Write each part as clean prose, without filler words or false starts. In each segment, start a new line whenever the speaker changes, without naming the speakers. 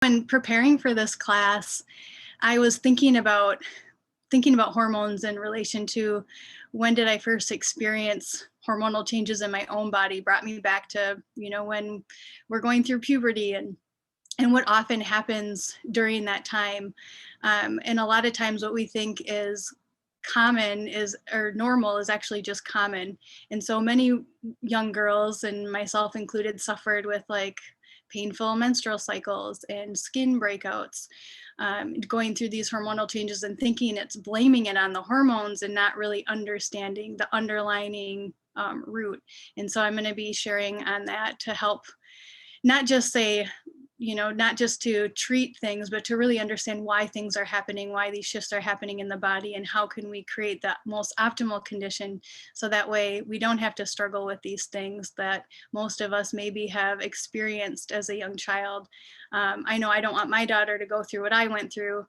When preparing for this class, I was thinking about hormones in relation to when did I first experience hormonal changes in my own body. Brought me back to, when we're going through puberty and what often happens during that time. And a lot of times what we think is common or normal is actually just common. And so many young girls, and myself included, suffered with like painful menstrual cycles and skin breakouts, going through these hormonal changes and thinking it's blaming it on the hormones and not really understanding the underlying root. And so I'm going to be sharing on that to help not just say, not just to treat things, but to really understand why things are happening, why these shifts are happening in the body, and how can we create that most optimal condition so that way we don't have to struggle with these things that most of us maybe have experienced as a young child. I know I don't want my daughter to go through what I went through.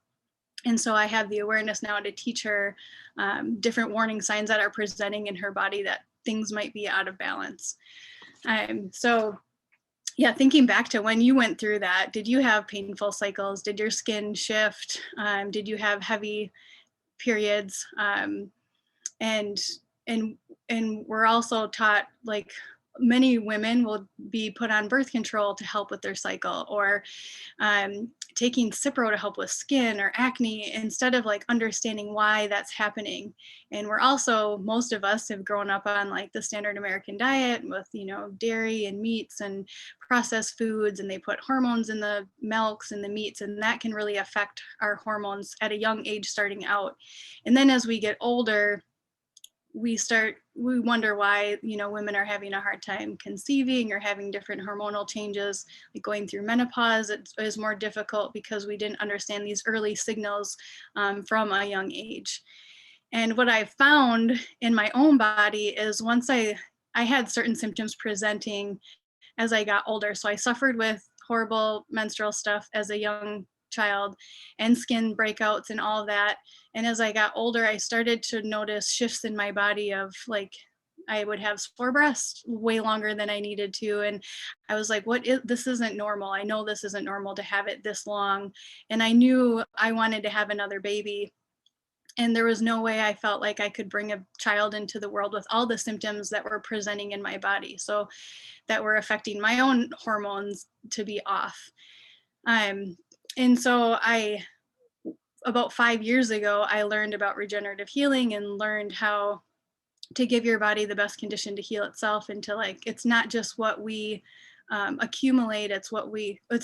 And so I have the awareness now to teach her different warning signs that are presenting in her body that things might be out of balance. So yeah, thinking back to when you went through that, did you have painful cycles? Did your skin shift? Did you have heavy periods? And we're also taught, like, many women will be put on birth control to help with their cycle, or taking Cipro to help with skin or acne, instead of like understanding why that's happening. And we're also, most of us have grown up on like the standard American diet with, dairy and meats and processed foods, and they put hormones in the milks and the meats, and that can really affect our hormones at a young age starting out. And then as we get older, we wonder why, women are having a hard time conceiving or having different hormonal changes. Like going through menopause, it is more difficult because we didn't understand these early signals from a young age. And what I found in my own body is once I had certain symptoms presenting as I got older. So I suffered with horrible menstrual stuff as a young child and skin breakouts and all of that. And as I got older, I started to notice shifts in my body of like, I would have sore breasts way longer than I needed to. And I was like, this isn't normal. I know this isn't normal to have it this long. And I knew I wanted to have another baby. And there was no way I felt like I could bring a child into the world with all the symptoms that were presenting in my body. So that were affecting my own hormones to be off. And so about 5 years ago, I learned about regenerative healing and learned how to give your body the best condition to heal itself, and to like, it's not just what we accumulate, it's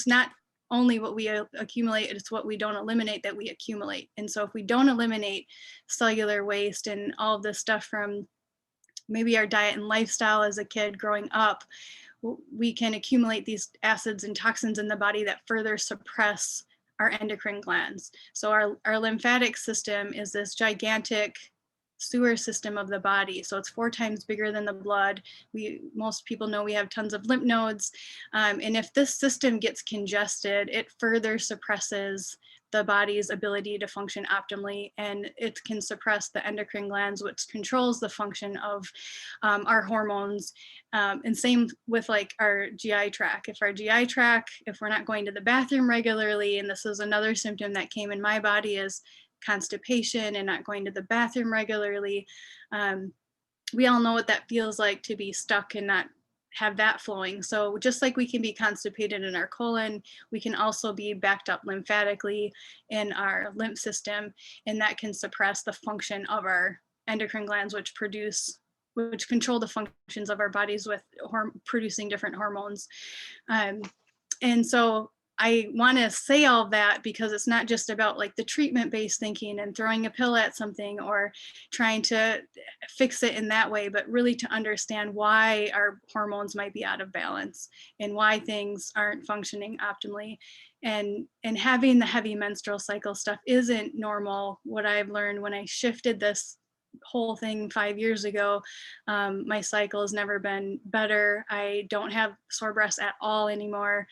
not only what we accumulate, it's what we don't eliminate that we accumulate. And so if we don't eliminate cellular waste and all of this stuff from maybe our diet and lifestyle as a kid growing up, we can accumulate these acids and toxins in the body that further suppress our endocrine glands. So our lymphatic system is this gigantic sewer system of the body. So it's 4 times bigger than the blood. Most people know we have tons of lymph nodes. And if this system gets congested, it further suppresses the body's ability to function optimally, and it can suppress the endocrine glands, which controls the function of our hormones. And same with like our GI tract. If we're not going to the bathroom regularly, and this is another symptom that came in my body, is constipation and not going to the bathroom regularly. We all know what that feels like, to be stuck and not have that flowing. So just like we can be constipated in our colon, we can also be backed up lymphatically in our lymph system, and that can suppress the function of our endocrine glands, which control the functions of our bodies with producing different hormones. And so I want to say all that because it's not just about like the treatment-based thinking and throwing a pill at something or trying to fix it in that way, but really to understand why our hormones might be out of balance and why things aren't functioning optimally. And having the heavy menstrual cycle stuff isn't normal. What I've learned when I shifted this whole thing 5 years ago, my cycle has never been better. I don't have sore breasts at all anymore.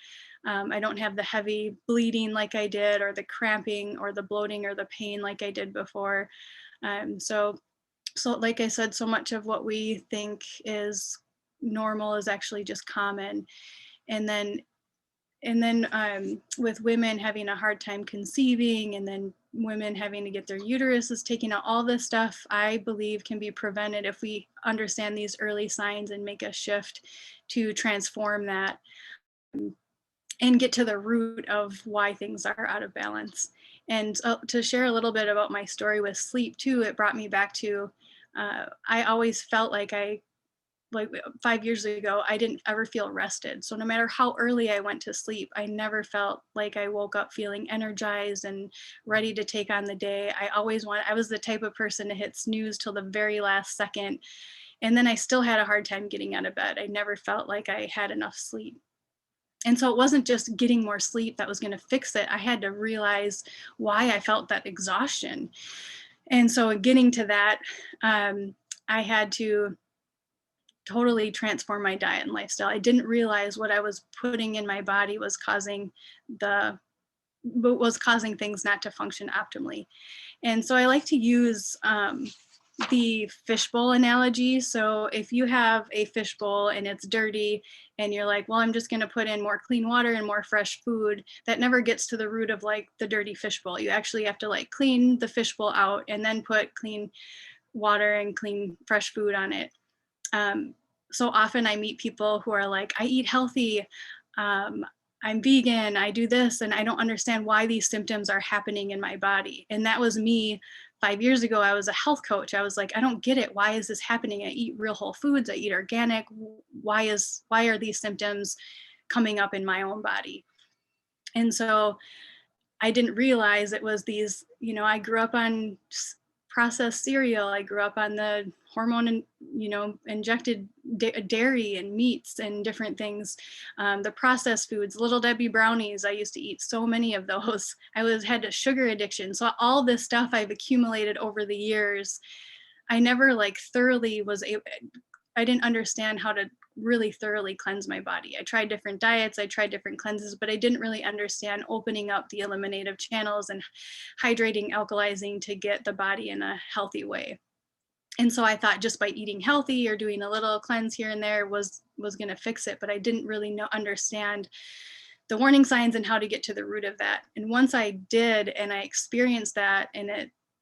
I don't have the heavy bleeding like I did, or the cramping or the bloating or the pain like I did before. So like I said, so much of what we think is normal is actually just common. And then with women having a hard time conceiving, and then women having to get their uteruses taken out, all this stuff I believe can be prevented if we understand these early signs and make a shift to transform that and get to the root of why things are out of balance. And to share a little bit about my story with sleep too, it brought me back to I always felt like 5 years ago, I didn't ever feel rested. So no matter how early I went to sleep, I never felt like I woke up feeling energized and ready to take on the day. I was the type of person to hit snooze till the very last second. And then I still had a hard time getting out of bed. I never felt like I had enough sleep. And so it wasn't just getting more sleep that was going to fix it. I had to realize why I felt that exhaustion. And so getting to that, I had to totally transform my diet and lifestyle. I didn't realize what I was putting in my body was causing things not to function optimally. And so I like to use the fishbowl analogy. So if you have a fishbowl and it's dirty and you're like, well, I'm just going to put in more clean water and more fresh food, that never gets to the root of like the dirty fishbowl. You actually have to like clean the fishbowl out and then put clean water and clean fresh food on it. So often I meet people who are like, I eat healthy, I'm vegan, I do this, and I don't understand why these symptoms are happening in my body. And that was me 5 years ago. I was a health coach. I was like, I don't get it. Why is this happening? I eat real whole foods, I eat organic. Why are these symptoms coming up in my own body? And so I didn't realize it was these, I grew up on processed cereal. I grew up on the hormone and, injected dairy and meats and different things. The processed foods, Little Debbie brownies, I used to eat so many of those. Had a sugar addiction. So all this stuff I've accumulated over the years, I never I didn't understand how to really thoroughly cleanse my body. I tried different diets, I tried different cleanses, but I didn't really understand opening up the eliminative channels and hydrating, alkalizing to get the body in a healthy way. And so I thought just by eating healthy or doing a little cleanse here and there was going to fix it, but I didn't really understand the warning signs and how to get to the root of that. And once I did, and I experienced that, and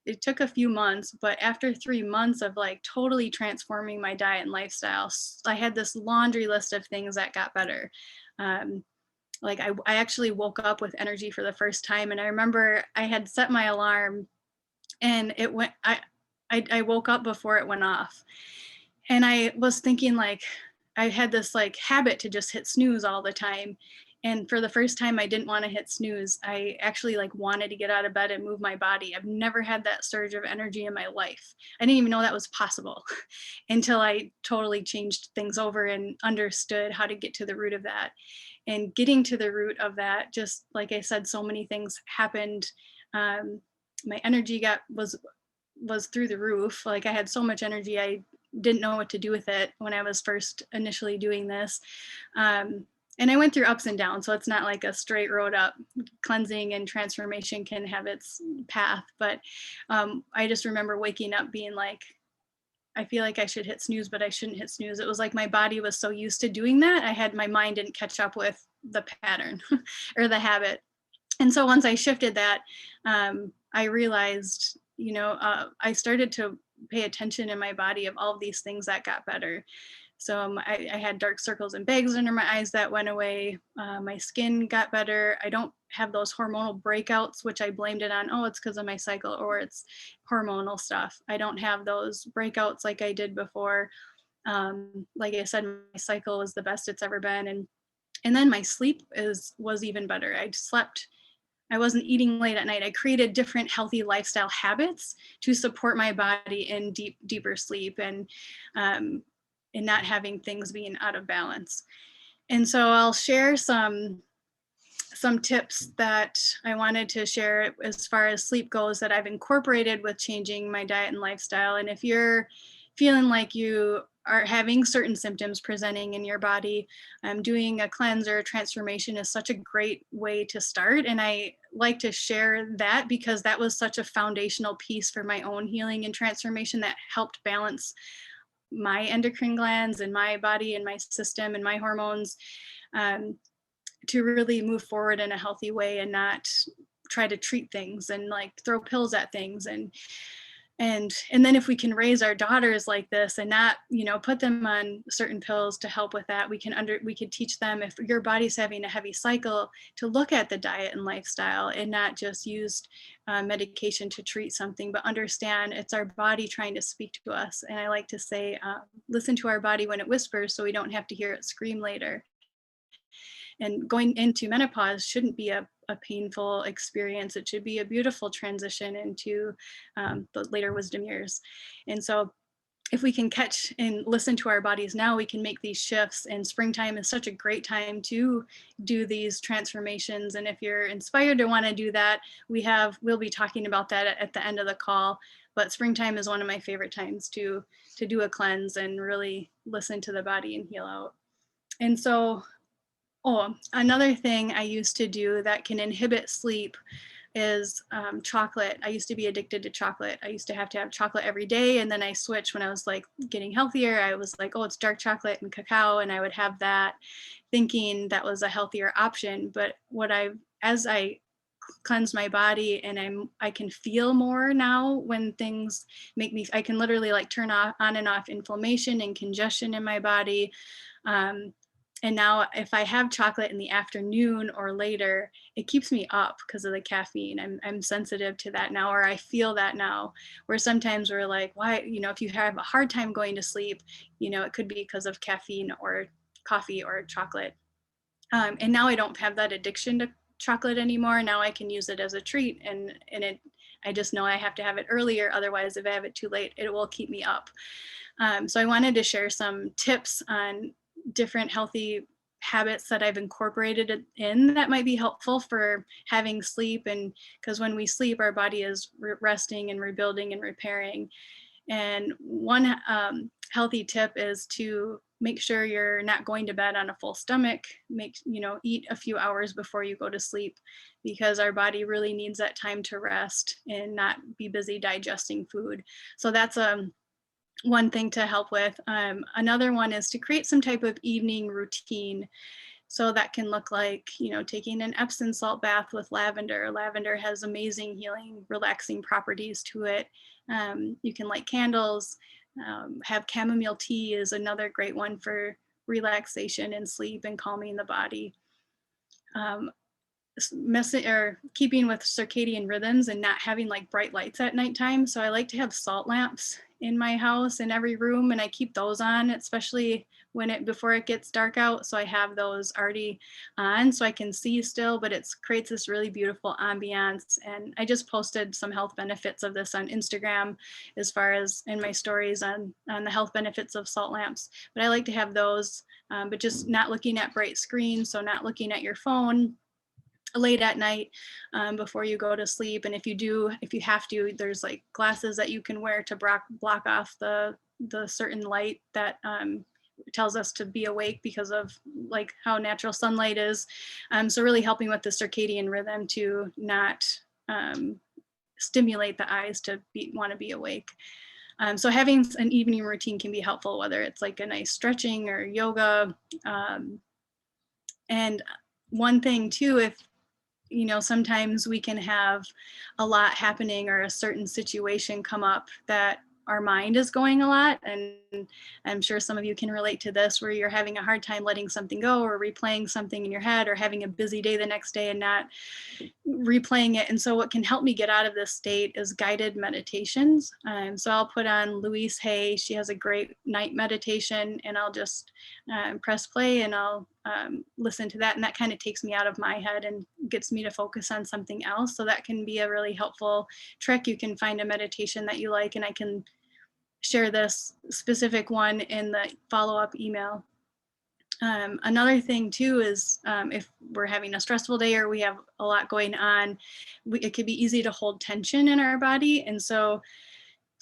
it took a few months, but after 3 months of like totally transforming my diet and lifestyle, I had this laundry list of things that got better. I actually woke up with energy for the first time. And I remember I had set my alarm and I woke up before it went off. And I was thinking like, I had this like habit to just hit snooze all the time. And for the first time, I didn't want to hit snooze. I actually like wanted to get out of bed and move my body. I've never had that surge of energy in my life. I didn't even know that was possible until I totally changed things over and understood how to get to the root of that. And getting to the root of that, just like I said, so many things happened. My energy was through the roof. Like I had so much energy, I didn't know what to do with it when I was first initially doing this. And I went through ups and downs, so it's not like a straight road up. Cleansing and transformation can have its path, but I just remember waking up being like, I feel like I should hit snooze, but I shouldn't hit snooze. It was like my body was so used to doing that, my mind didn't catch up with the pattern or the habit. And so once I shifted that, I realized, I started to pay attention in my body of all of these things that got better. So I had dark circles and bags under my eyes that went away. My skin got better. I don't have those hormonal breakouts, which I blamed it on, it's because of my cycle or it's hormonal stuff. I don't have those breakouts like I did before. Like I said, my cycle was the best it's ever been. And then my sleep was even better. I wasn't eating late at night. I created different healthy lifestyle habits to support my body in deeper sleep and not having things being out of balance. And so I'll share some tips that I wanted to share as far as sleep goes that I've incorporated with changing my diet and lifestyle. And if you're feeling like you are having certain symptoms presenting in your body, doing a cleanse or a transformation is such a great way to start. And I like to share that because that was such a foundational piece for my own healing and transformation that helped balance my endocrine glands and my body and my system and my hormones. to really move forward in a healthy way and not try to treat things and like throw pills at things. And then if we can raise our daughters like this and not, put them on certain pills to help with that, we could teach them, if your body's having a heavy cycle, to look at the diet and lifestyle and not just use medication to treat something, but understand it's our body trying to speak to us. And I like to say, listen to our body when it whispers so we don't have to hear it scream later. And going into menopause shouldn't be a painful experience. It should be a beautiful transition into the later wisdom years. And so if we can catch and listen to our bodies now, we can make these shifts. And springtime is such a great time to do these transformations. And if you're inspired to want to do that, we'll be talking about that at the end of the call. But springtime is one of my favorite times to do a cleanse and really listen to the body and heal out. And so, another thing I used to do that can inhibit sleep is chocolate. I used to be addicted to chocolate. I used to have chocolate every day. And then I switched when I was like getting healthier. I was like, oh, it's dark chocolate and cacao. And I would have that thinking that was a healthier option. But as I cleanse my body and I can feel more now when things I can literally like turn on and off inflammation and congestion in my body. And now if I have chocolate in the afternoon or later, it keeps me up because of the caffeine. I'm sensitive to that now, or I feel that now, where sometimes we're like, why, if you have a hard time going to sleep, it could be because of caffeine or coffee or chocolate. And now I don't have that addiction to chocolate anymore. Now I can use it as a treat, and I just know I have to have it earlier. Otherwise, if I have it too late, it will keep me up. So I wanted to share some tips on different healthy habits that I've incorporated in that might be helpful for having sleep. And because when we sleep, our body is resting and rebuilding and repairing. And one healthy tip is to make sure you're not going to bed on a full stomach. Eat a few hours before you go to sleep, because our body really needs that time to rest and not be busy digesting food. So that's one thing to help with. Another one is to create some type of evening routine. So that can look like, taking an Epsom salt bath with lavender. Lavender has amazing healing, relaxing properties to it. You can light candles, have chamomile tea is another great one for relaxation and sleep and calming the body. Keeping with circadian rhythms and not having like bright lights at nighttime. So I like to have salt lamps in my house in every room, and I keep those on, especially before it gets dark out. So I have those already on so I can see still, but it creates this really beautiful ambiance. And I just posted some health benefits of this on Instagram, as far as in my stories on the health benefits of salt lamps. But I like to have those, but just not looking at bright screens. So not looking at your phone late at night before you go to sleep. And if you have to, there's like glasses that you can wear to block off the certain light that tells us to be awake because of like how natural sunlight is. So really helping with the circadian rhythm to not stimulate the eyes to want to be awake. So having an evening routine can be helpful, whether it's like a nice stretching or yoga. And one thing too, if sometimes we can have a lot happening or a certain situation come up that our mind is going a lot. And I'm sure some of you can relate to this, where you're having a hard time letting something go or replaying something in your head, or having a busy day the next day and not replaying it. And so what can help me get out of this state is guided meditations. So I'll put on Louise Hay. She has a great night meditation, and I'll just press play and I'll listen to that. And that kind of takes me out of my head and gets me to focus on something else. So that can be a really helpful trick. You can find a meditation that you like, and I can share this specific one in the follow-up email. Another thing too is if we're having a stressful day or we have a lot going on, it could be easy to hold tension in our body. And so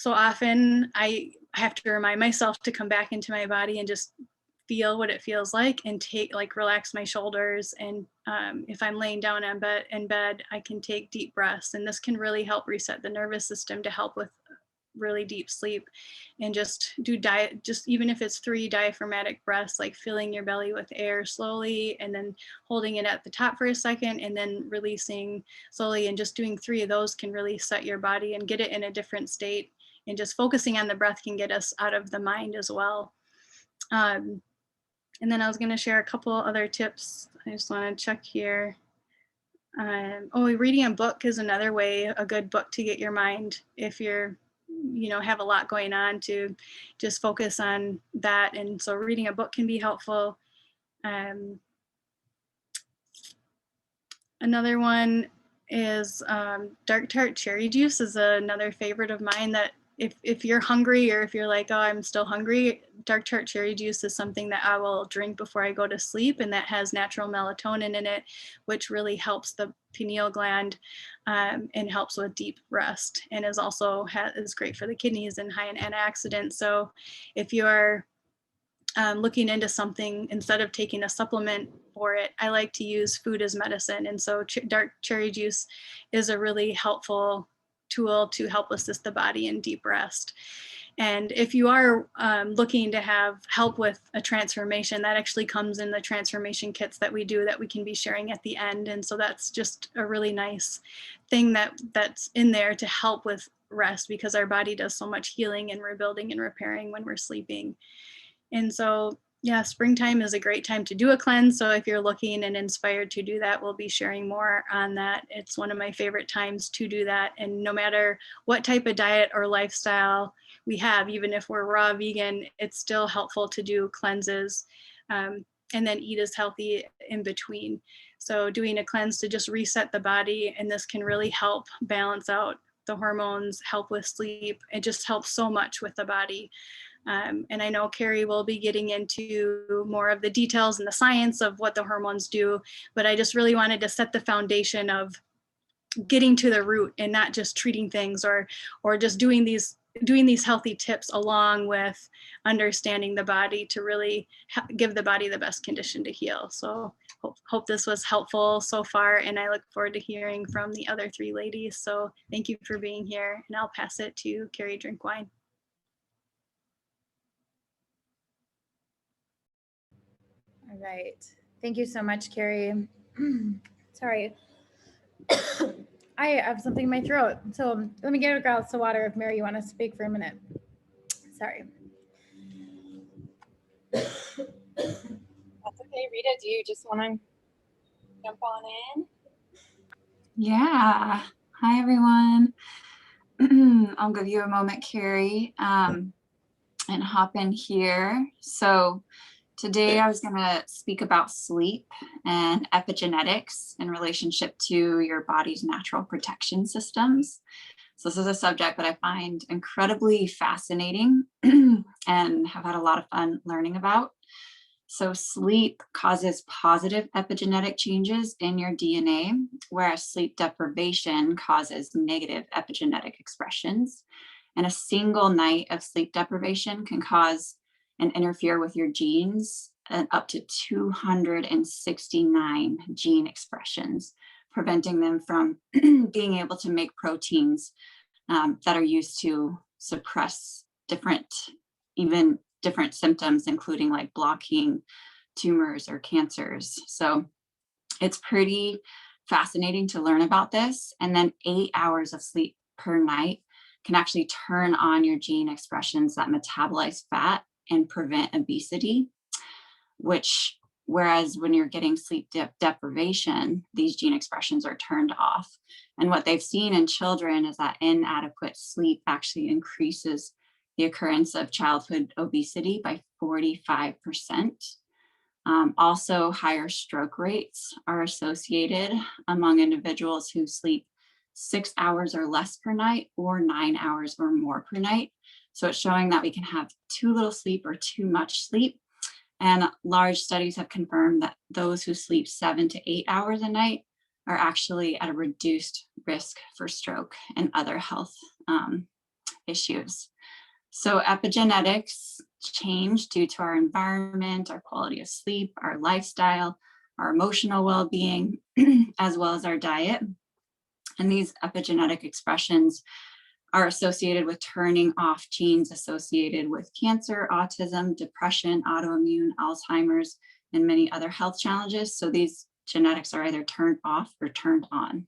often I have to remind myself to come back into my body and just feel what it feels like, and relax my shoulders. And if I'm laying down in bed, I can take deep breaths. And this can really help reset the nervous system to help with really deep sleep, and just do just even if it's 3 diaphragmatic breaths, like filling your belly with air slowly and then holding it at the top for a second and then releasing slowly, and just doing 3 of those can really set your body and get it in a different state. And just focusing on the breath can get us out of the mind as well. And then I was going to share a couple other tips. I just want to check here. Reading a book is another way, a good book to get your mind, if you're, have a lot going on, to just focus on that. And so reading a book can be helpful. Another one is dark tart cherry juice is another favorite of mine, that if you're hungry, or if you're like, oh, I'm still hungry, dark tart cherry juice is something that I will drink before I go to sleep, and that has natural melatonin in it, which really helps the pineal gland and helps with deep rest, and is also is great for the kidneys and high in antioxidants. So if you're looking into something, instead of taking a supplement for it, I like to use food as medicine. And so dark cherry juice is a really helpful tool to help assist the body in deep rest. And if you are looking to have help with a transformation, that actually comes in the transformation kits that we do, that we can be sharing at the end. And so that's just a really nice thing that's in there to help with rest, because our body does so much healing and rebuilding and repairing when we're sleeping. And so, yeah, springtime is a great time to do a cleanse. So if you're looking and inspired to do that, we'll be sharing more on that. It's one of my favorite times to do that. And no matter what type of diet or lifestyle we have, even if we're raw vegan, it's still helpful to do cleanses and then eat as healthy in between. So doing a cleanse to just reset the body, and this can really help balance out the hormones, help with sleep. It just helps so much with the body. And I know Carrie will be getting into more of the details and the science of what the hormones do, but I just really wanted to set the foundation of getting to the root and not just treating things or just doing these healthy tips along with understanding the body to really give the body the best condition to heal. So hope this was helpful so far, and I look forward to hearing from the other 3 ladies. So thank you for being here, and I'll pass it to Carrie Drinkwine.
All right. Thank you so much, Carrie. Sorry. I have something in my throat. So let me get a glass of water if, Mary, you want to speak for a minute. Sorry.
That's okay. Rita, do you just want to jump on in?
Yeah. Hi, everyone. I'll give you a moment, Carrie, and hop in here. So today I was going to speak about sleep and epigenetics in relationship to your body's natural protection systems. So this is a subject that I find incredibly fascinating and have had a lot of fun learning about. So sleep causes positive epigenetic changes in your DNA, whereas sleep deprivation causes negative epigenetic expressions. And a single night of sleep deprivation can cause and interfere with your genes and up to 269 gene expressions, preventing them from being able to make proteins that are used to suppress different symptoms, including like blocking tumors or cancers. So it's pretty fascinating to learn about this. And then 8 hours of sleep per night can actually turn on your gene expressions that metabolize fat and prevent obesity, whereas when you're getting sleep deprivation, these gene expressions are turned off. And what they've seen in children is that inadequate sleep actually increases the occurrence of childhood obesity by 45%. Also, higher stroke rates are associated among individuals who sleep 6 hours or less per night or 9 hours or more per night. So it's showing that we can have too little sleep or too much sleep. And large studies have confirmed that those who sleep 7 to 8 hours a night are actually at a reduced risk for stroke and other health issues. So epigenetics change due to our environment, our quality of sleep, our lifestyle, our emotional well-being, as well as our diet. And these epigenetic expressions are associated with turning off genes associated with cancer, autism, depression, autoimmune, Alzheimer's, and many other health challenges. So these genetics are either turned off or turned on.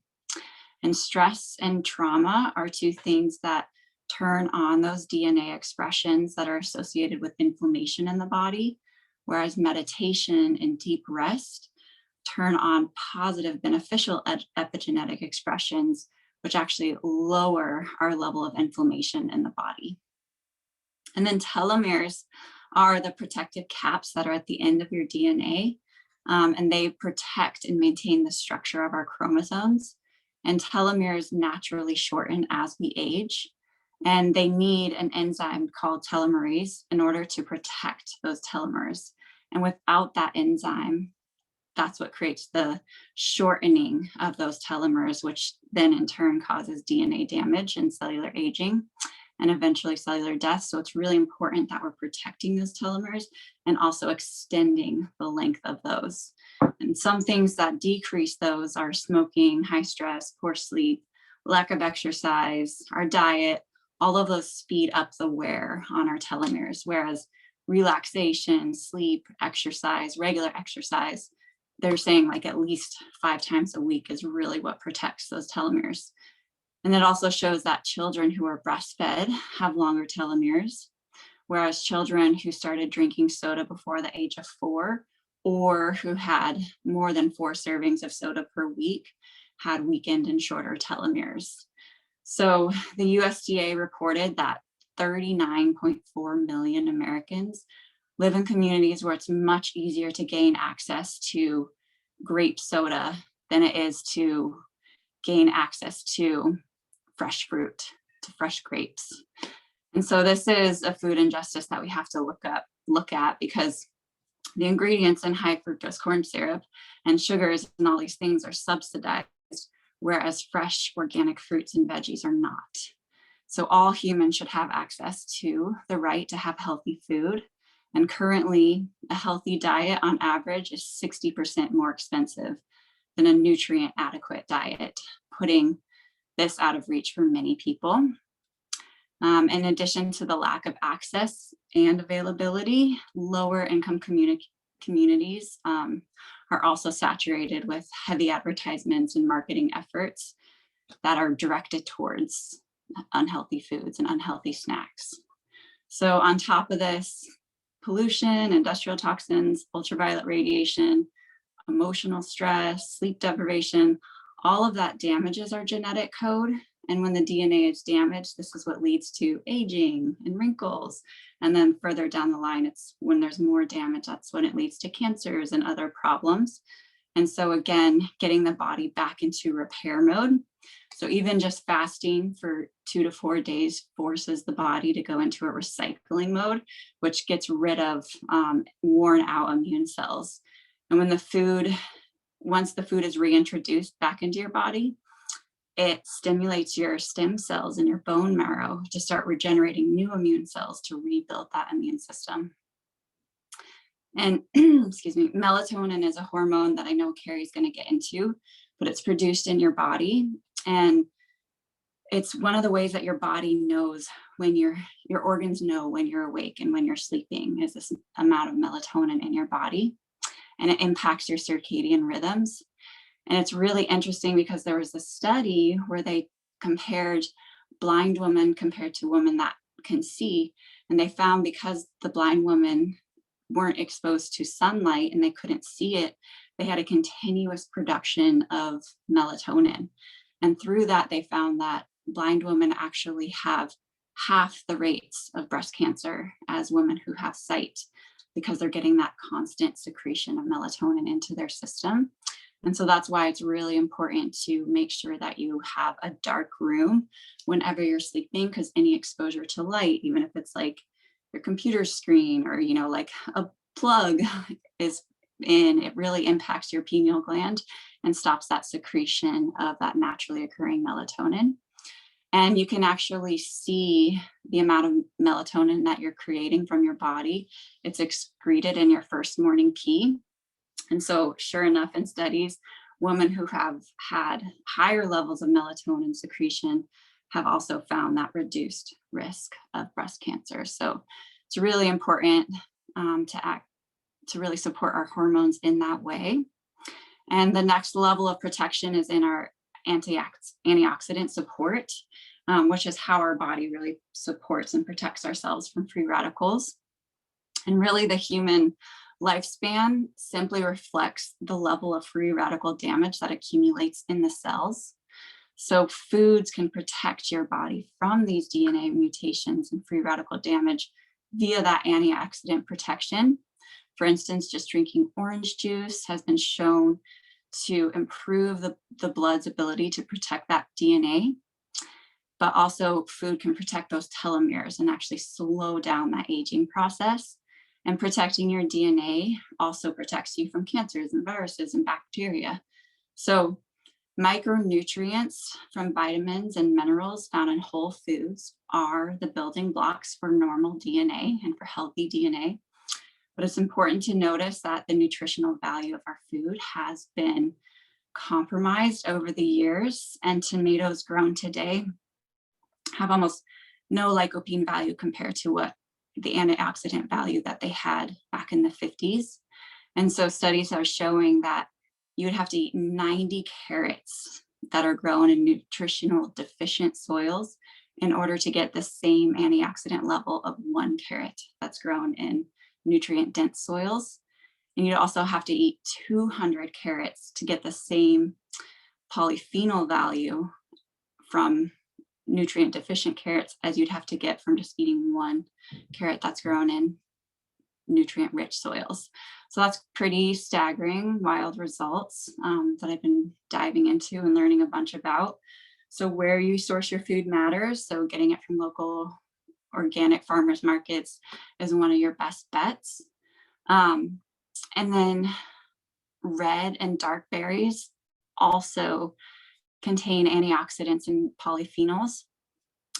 And stress and trauma are two things that turn on those DNA expressions that are associated with inflammation in the body, whereas meditation and deep rest turn on positive beneficial epigenetic expressions, which actually lower our level of inflammation in the body. And then telomeres are the protective caps that are at the end of your DNA, and they protect and maintain the structure of our chromosomes. And telomeres naturally shorten as we age, and they need an enzyme called telomerase in order to protect those telomeres. And without that enzyme, that's what creates the shortening of those telomeres, which then in turn causes DNA damage and cellular aging and eventually cellular death. So it's really important that we're protecting those telomeres and also extending the length of those. And some things that decrease those are smoking, high stress, poor sleep, lack of exercise, our diet. All of those speed up the wear on our telomeres, whereas relaxation, sleep, exercise, regular exercise, they're saying like at least 5 times a week is really what protects those telomeres. And it also shows that children who are breastfed have longer telomeres, whereas children who started drinking soda before the age of 4 or who had more than 4 servings of soda per week had weakened and shorter telomeres. So the USDA reported that 39.4 million Americans live in communities where it's much easier to gain access to grape soda than it is to gain access to fresh fruit, to fresh grapes. And so this is a food injustice that we have to look at because the ingredients in high fructose corn syrup and sugars and all these things are subsidized, whereas fresh organic fruits and veggies are not. So all humans should have access to the right to have healthy food. And currently, a healthy diet on average is 60% more expensive than a nutrient adequate diet, putting this out of reach for many people. In addition to the lack of access and availability, lower income communities are also saturated with heavy advertisements and marketing efforts that are directed towards unhealthy foods and unhealthy snacks. So on top of this, pollution, industrial toxins, ultraviolet radiation, emotional stress, sleep deprivation, all of that damages our genetic code. And when the DNA is damaged, this is what leads to aging and wrinkles. And then further down the line, it's when there's more damage, that's when it leads to cancers and other problems. And so again, getting the body back into repair mode. So even just fasting for 2 to 4 days forces the body to go into a recycling mode, which gets rid of worn out immune cells. And once the food is reintroduced back into your body, it stimulates your stem cells in your bone marrow to start regenerating new immune cells to rebuild that immune system. And excuse me, melatonin is a hormone that I know Carrie's going to get into, but it's produced in your body. And it's one of the ways that your body knows when your organs know when you're awake and when you're sleeping is this amount of melatonin in your body. And it impacts your circadian rhythms. And it's really interesting because there was a study where they compared blind women compared to women that can see. And they found because the blind women weren't exposed to sunlight and they couldn't see it, they had a continuous production of melatonin. And through that, they found that blind women actually have half the rates of breast cancer as women who have sight because they're getting that constant secretion of melatonin into their system. And so that's why it's really important to make sure that you have a dark room whenever you're sleeping, because any exposure to light, even if it's like your computer screen or, like a plug is in, it really impacts your pineal gland and stops that secretion of that naturally occurring melatonin. And you can actually see the amount of melatonin that you're creating from your body. It's excreted in your first morning pee. And so sure enough, in studies, women who have had higher levels of melatonin secretion have also found that reduced risk of breast cancer. So it's really important to really support our hormones in that way. And the next level of protection is in our antioxidant support, which is how our body really supports and protects ourselves from free radicals. And really the human lifespan simply reflects the level of free radical damage that accumulates in the cells. So foods can protect your body from these DNA mutations and free radical damage via that antioxidant protection. For instance, just drinking orange juice has been shown to improve the blood's ability to protect that DNA, but also food can protect those telomeres and actually slow down that aging process. And protecting your DNA also protects you from cancers and viruses and bacteria. So micronutrients from vitamins and minerals found in whole foods are the building blocks for normal DNA and for healthy DNA. But it's important to notice that the nutritional value of our food has been compromised over the years, and tomatoes grown today have almost no lycopene value compared to what the antioxidant value that they had back in the 50s. And so studies are showing that you would have to eat 90 carrots that are grown in nutritional deficient soils in order to get the same antioxidant level of 1 carrot that's grown in nutrient dense soils. And you'd also have to eat 200 carrots to get the same polyphenol value from nutrient deficient carrots as you'd have to get from just eating 1 carrot that's grown in nutrient rich soils. So that's pretty staggering, wild results that I've been diving into and learning a bunch about. So where you source your food matters. So getting it from local organic farmers markets is one of your best bets. And then red and dark berries also contain antioxidants and polyphenols.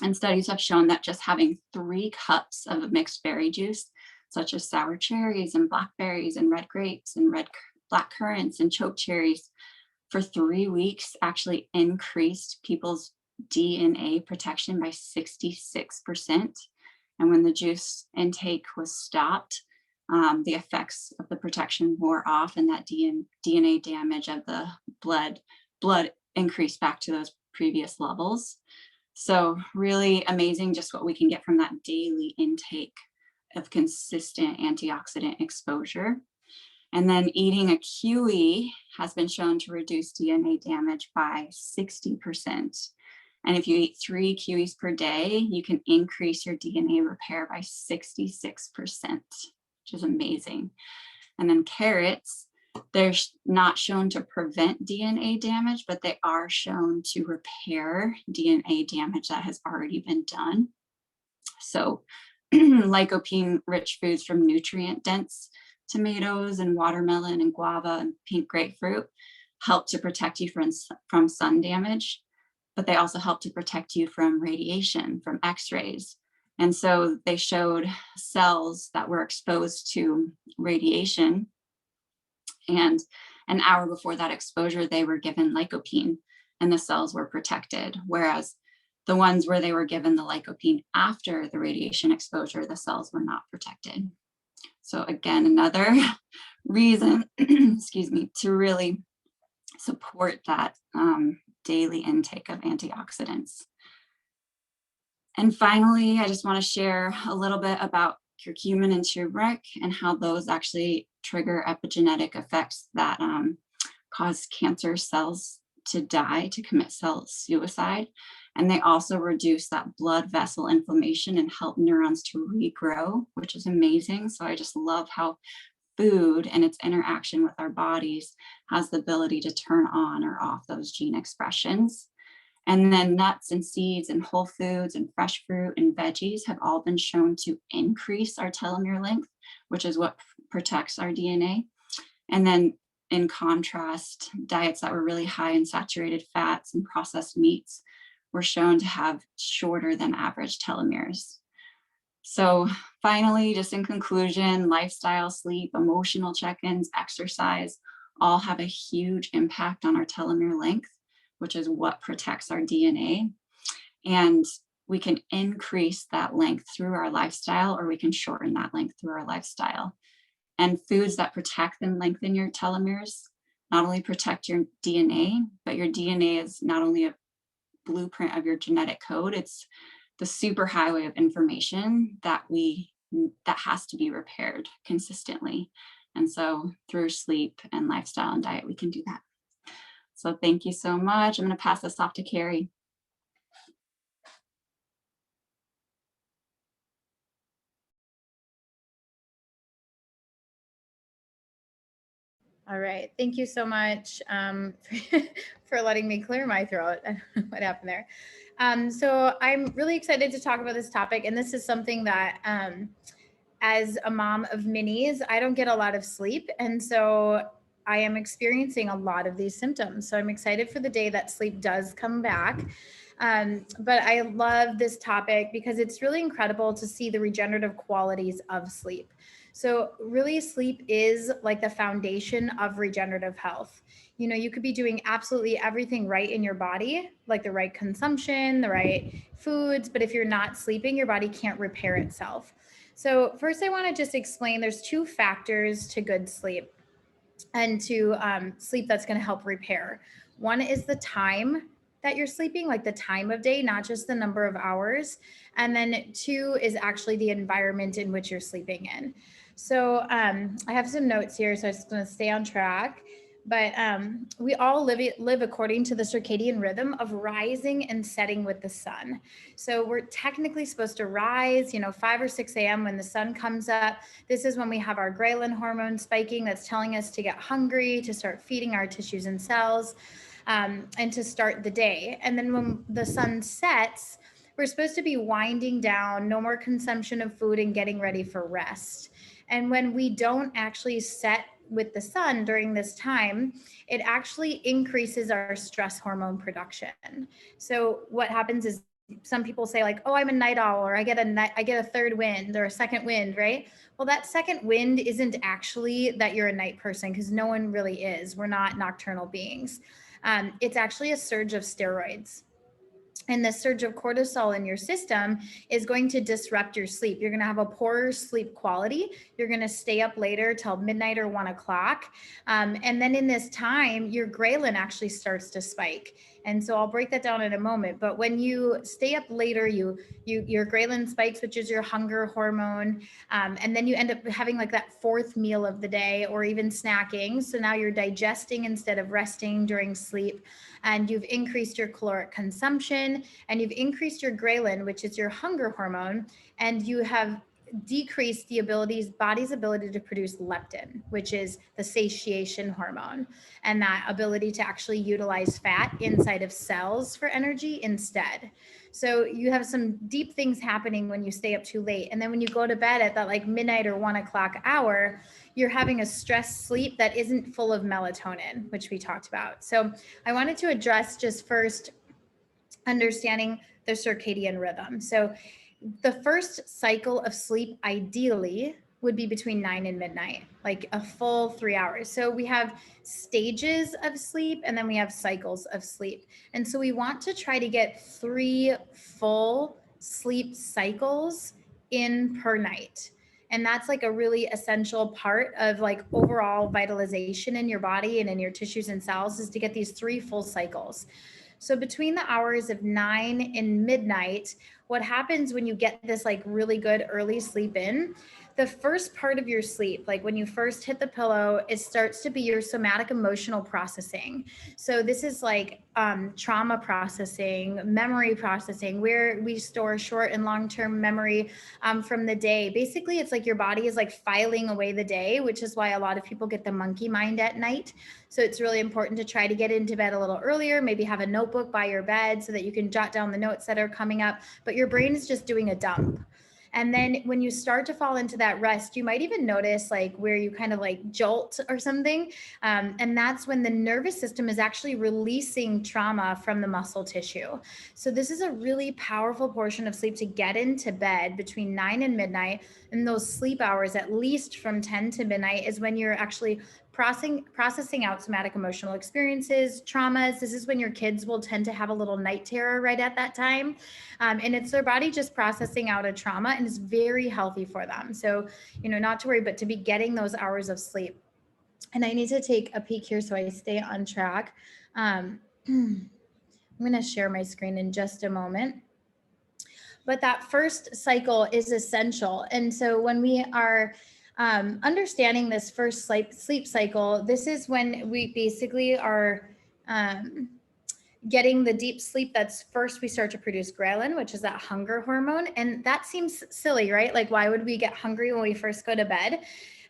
And studies have shown that just having 3 cups of a mixed berry juice, such as sour cherries and blackberries and red grapes and black currants and choke cherries, for 3 weeks actually increased people's DNA protection by 66%. And when the juice intake was stopped, the effects of the protection wore off, and that DNA damage of the blood increased back to those previous levels. So really amazing just what we can get from that daily intake of consistent antioxidant exposure. And then eating a kiwi has been shown to reduce DNA damage by 60%. And if you eat 3 kiwis per day, you can increase your DNA repair by 66%, which is amazing. And then carrots, they're not shown to prevent DNA damage, but they are shown to repair DNA damage that has already been done. So lycopene-rich foods from nutrient-dense tomatoes and watermelon and guava and pink grapefruit help to protect you from sun damage, but they also help to protect you from radiation, from X-rays. And so they showed cells that were exposed to radiation, and an hour before that exposure, they were given lycopene and the cells were protected. Whereas the ones where they were given the lycopene after the radiation exposure, the cells were not protected. So again, another reason, excuse me, to really support that daily intake of antioxidants. And finally, I just want to share a little bit about curcumin and turmeric and how those actually trigger epigenetic effects that cause cancer cells to die, to commit cell suicide. And they also reduce that blood vessel inflammation and help neurons to regrow, which is amazing. So I just love how food and its interaction with our bodies has the ability to turn on or off those gene expressions. And then nuts and seeds and whole foods and fresh fruit and veggies have all been shown to increase our telomere length, which is what protects our DNA. And then in contrast, diets that were really high in saturated fats and processed meats were shown to have shorter than average telomeres. So finally, just in conclusion, lifestyle, sleep, emotional check-ins, exercise, all have a huge impact on our telomere length, which is what protects our DNA. And we can increase that length through our lifestyle, or we can shorten that length through our lifestyle. And foods that protect and lengthen your telomeres not only protect your DNA, but your DNA is not only a blueprint of your genetic code, it's the superhighway of information that has to be repaired consistently. And so through sleep and lifestyle and diet, we can do that. So thank you so much. I'm going to pass this off to Carrie.
All right. Thank you so much for letting me clear my throat. I don't know what happened there. So I'm really excited to talk about this topic. And this is something that as a mom of minis, I don't get a lot of sleep. And so I am experiencing a lot of these symptoms. So I'm excited for the day that sleep does come back. But I love this topic because it's really incredible to see the regenerative qualities of sleep. So really, sleep is like the foundation of regenerative health. You know, you could be doing absolutely everything right in your body, like the right consumption, the right foods, but if you're not sleeping, your body can't repair itself. So first I want to just explain there's two factors to good sleep and to sleep that's going to help repair. One is the time that you're sleeping, like the time of day, not just the number of hours. And then two is actually the environment in which you're sleeping in. So I have some notes here, so I'm just going to stay on track. But we all live according to the circadian rhythm of rising and setting with the sun. So we're technically supposed to rise, 5 or 6 a.m. when the sun comes up. This is when we have our Ghrelin hormone spiking that's telling us to get hungry, to start feeding our tissues and cells, and to start the day. And then when the sun sets, we're supposed to be winding down, no more consumption of food, and getting ready for rest. And when we don't actually set with the sun during this time, it actually increases our stress hormone production. So what happens is some people say like, oh, I'm a night owl, or I get a third wind or a second wind, right? Well, that second wind isn't actually that you're a night person, because no one really is. We're not nocturnal beings. It's actually a surge of steroids. And the surge of cortisol in your system is going to disrupt your sleep. You're going to have a poorer sleep quality. You're going to stay up later till midnight or 1 o'clock. And then in this time, your Ghrelin actually starts to spike. And so I'll break that down in a moment. But when you stay up later, your Ghrelin spikes, which is your hunger hormone. And then you end up having like that fourth meal of the day, or even snacking. So now you're digesting instead of resting during sleep. And you've increased your caloric consumption, and you've increased your Ghrelin, which is your hunger hormone, and you have decreased the body's ability to produce leptin, which is the satiation hormone, and that ability to actually utilize fat inside of cells for energy instead. So you have some deep things happening when you stay up too late. And then when you go to bed at that like midnight or 1 o'clock hour, you're having a stress sleep that isn't full of melatonin, which we talked about. So I wanted to address just first understanding the circadian rhythm. So the first cycle of sleep ideally would be between 9 and midnight, like a full 3 hours. So we have stages of sleep, and then we have cycles of sleep. And so we want to try to get 3 full sleep cycles in per night. And that's like a really essential part of like overall vitalization in your body and in your tissues and cells, is to get these 3 full cycles. So between the hours of 9 and midnight, what happens when you get this like really good early sleep in, the first part of your sleep, like when you first hit the pillow, it starts to be your somatic emotional processing. So this is like trauma processing, memory processing, where we store short and long-term memory from the day. Basically, it's like your body is like filing away the day, which is why a lot of people get the monkey mind at night. So it's really important to try to get into bed a little earlier, maybe have a notebook by your bed so that you can jot down the notes that are coming up, but your brain is just doing a dump. And then when you start to fall into that rest, you might even notice like where you kind of like jolt or something. And that's when the nervous system is actually releasing trauma from the muscle tissue. So this is a really powerful portion of sleep to get into bed between 9 and midnight. And those sleep hours, at least from 10 to midnight, is when you're actually processing out somatic emotional experiences, traumas. This is when your kids will tend to have a little night terror right at that time. And it's their body just processing out a trauma, and it's very healthy for them. So, not to worry, but to be getting those hours of sleep. And I need to take a peek here so I stay on track. I'm going to share my screen in just a moment. But that first cycle is essential. And so when we are understanding this first sleep cycle, this is when we basically are getting the deep sleep. That's first we start to produce ghrelin, which is that hunger hormone. And that seems silly, right? Like, why would we get hungry when we first go to bed?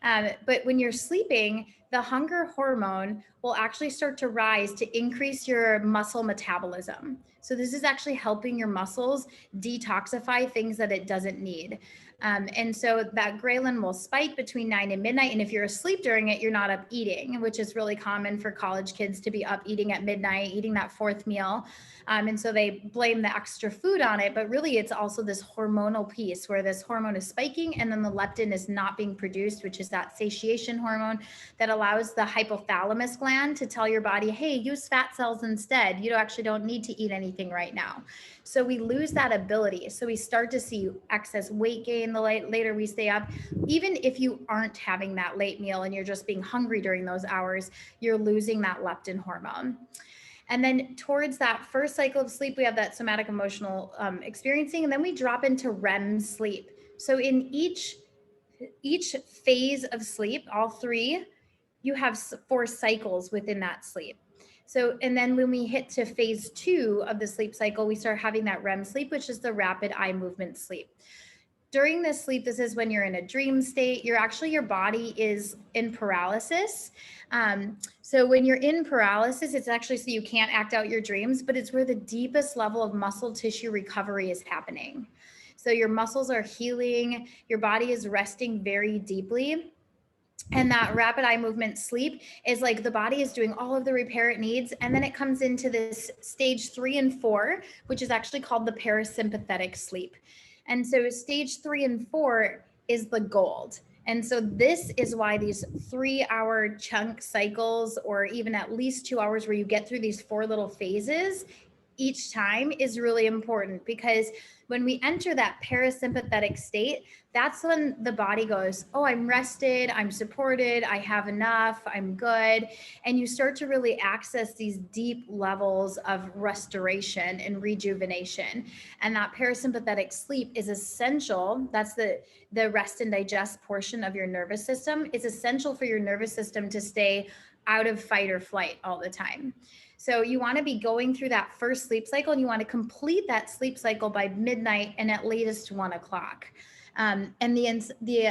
But when you're sleeping, the hunger hormone will actually start to rise to increase your muscle metabolism. So this is actually helping your muscles detoxify things that it doesn't need. And so that ghrelin will spike between 9 and midnight. And if you're asleep during it, you're not up eating, which is really common for college kids to be up eating at midnight, eating that fourth meal. And so they blame the extra food on it, but really it's also this hormonal piece where this hormone is spiking and then the leptin is not being produced, which is that satiation hormone that allows the hypothalamus gland to tell your body, hey, use fat cells instead. You actually don't need to eat anything right now. So we lose that ability. So we start to see excess weight gain the later we stay up. Even if you aren't having that late meal and you're just being hungry during those hours, you're losing that leptin hormone. And then towards that first cycle of sleep, we have that somatic emotional experiencing, and then we drop into REM sleep. So in each phase of sleep, all three, you have 4 cycles within that sleep. So, and then when we hit to phase 2 of the sleep cycle, we start having that REM sleep, which is the rapid eye movement sleep. During this sleep, this is when you're in a dream state. Your body is in paralysis. So when you're in paralysis, it's actually so you can't act out your dreams, but it's where the deepest level of muscle tissue recovery is happening. So your muscles are healing, your body is resting very deeply. And that rapid eye movement sleep is like the body is doing all of the repair it needs. And then it comes into this stage 3 and 4, which is actually called the parasympathetic sleep. And so stage 3 and 4 is the gold. And so this is why these 3-hour chunk cycles, or even at least 2 hours where you get through these 4 little phases each time, is really important, because when we enter that parasympathetic state, that's when the body goes, oh, I'm rested, I'm supported, I have enough, I'm good. And you start to really access these deep levels of restoration and rejuvenation. And that parasympathetic sleep is essential. That's the rest and digest portion of your nervous system. It's essential for your nervous system to stay out of fight or flight all the time. So you want to be going through that first sleep cycle, and you want to complete that sleep cycle by midnight and at latest 1 o'clock. And the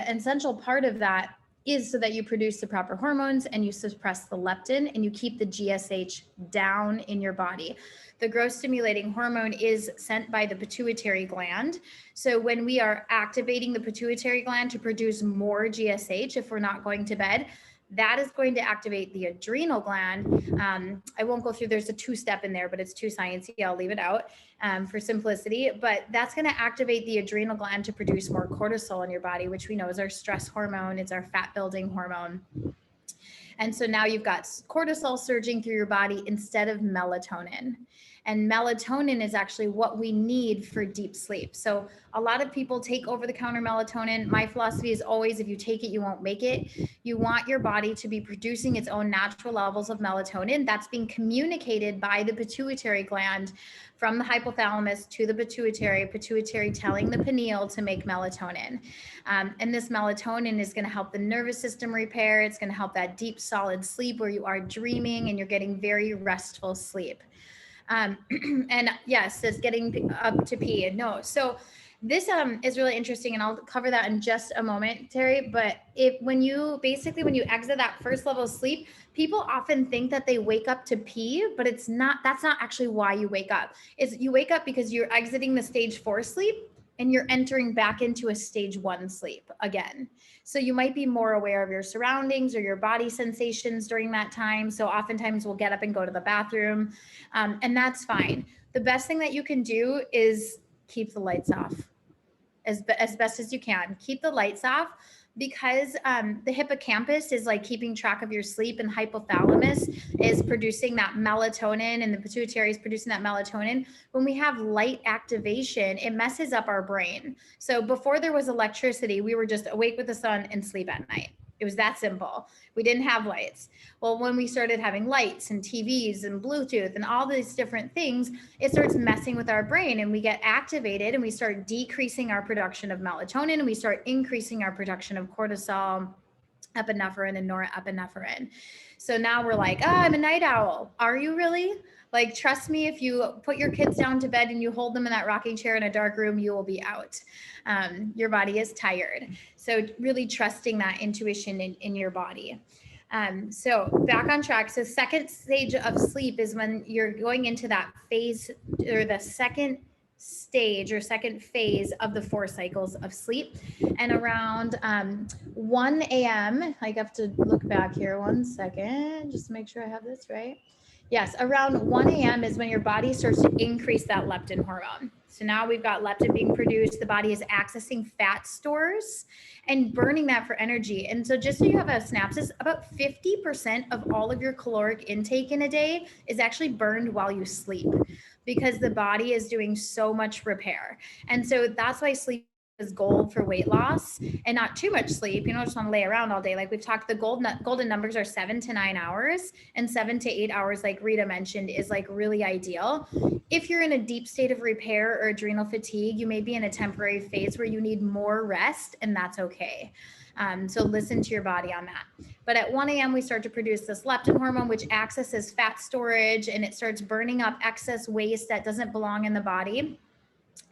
essential part of that is so that you produce the proper hormones and you suppress the leptin and you keep the GSH down in your body. The growth stimulating hormone is sent by the pituitary gland. So when we are activating the pituitary gland to produce more GSH, if we're not going to bed, that is going to activate the adrenal gland. I won't go through, there's a 2-step in there, but it's too sciencey. I'll leave it out for simplicity. But that's going to activate the adrenal gland to produce more cortisol in your body, which we know is our stress hormone. It's our fat building hormone. And so now you've got cortisol surging through your body instead of melatonin. And melatonin is actually what we need for deep sleep. So a lot of people take over-the-counter melatonin. My philosophy is always, if you take it, you won't make it. You want your body to be producing its own natural levels of melatonin. That's being communicated by the pituitary gland from the hypothalamus to the pituitary telling the pineal to make melatonin. And this melatonin is going to help the nervous system repair. It's going to help that deep, solid sleep where you are dreaming and you're getting very restful sleep. And yes, it's getting up to pee. No, so this is really interesting, and I'll cover that in just a moment, Terry. But when you exit that first level of sleep, people often think that they wake up to pee, but it's not. That's not actually why you wake up. You wake up because you're exiting the stage 4 sleep and you're entering back into a stage 1 sleep again. So you might be more aware of your surroundings or your body sensations during that time. So oftentimes we'll get up and go to the bathroom, and that's fine. The best thing that you can do is keep the lights off as best as you can. Keep the lights off, because the hippocampus is like keeping track of your sleep, and hypothalamus is producing that melatonin, and the pituitary is producing that melatonin. When we have light activation, it messes up our brain. So before there was electricity, we were just awake with the sun and sleep at night. It was that simple. We didn't have lights. Well, when we started having lights and TVs and Bluetooth and all these different things, it starts messing with our brain, and we get activated, and we start decreasing our production of melatonin, and we start increasing our production of cortisol, epinephrine, and norepinephrine. So now we're like, I'm a night owl. Are you really? Like, trust me, if you put your kids down to bed and you hold them in that rocking chair in a dark room, you will be out. Your body is tired. So really trusting that intuition in your body. So back on track. So second stage of sleep is when you're going into that phase, or the second stage or second phase of the 4 cycles of sleep. And around 1 a.m., I have to look back here 1 second, just to make sure I have this right. Yes, around 1 a.m. is when your body starts to increase that leptin hormone. So now we've got leptin being produced. The body is accessing fat stores and burning that for energy. And so just so you have a synopsis, about 50% of all of your caloric intake in a day is actually burned while you sleep, because the body is doing so much repair. And so that's why sleep is gold for weight loss, and not too much sleep. You don't just want to lay around all day. Like we've talked, the golden numbers are 7 to 9 hours, and 7 to 8 hours, like Rita mentioned, is like really ideal. If you're in a deep state of repair or adrenal fatigue, you may be in a temporary phase where you need more rest, and that's okay. So listen to your body on that. But at 1 a.m., we start to produce this leptin hormone, which accesses fat storage, and it starts burning up excess waste that doesn't belong in the body.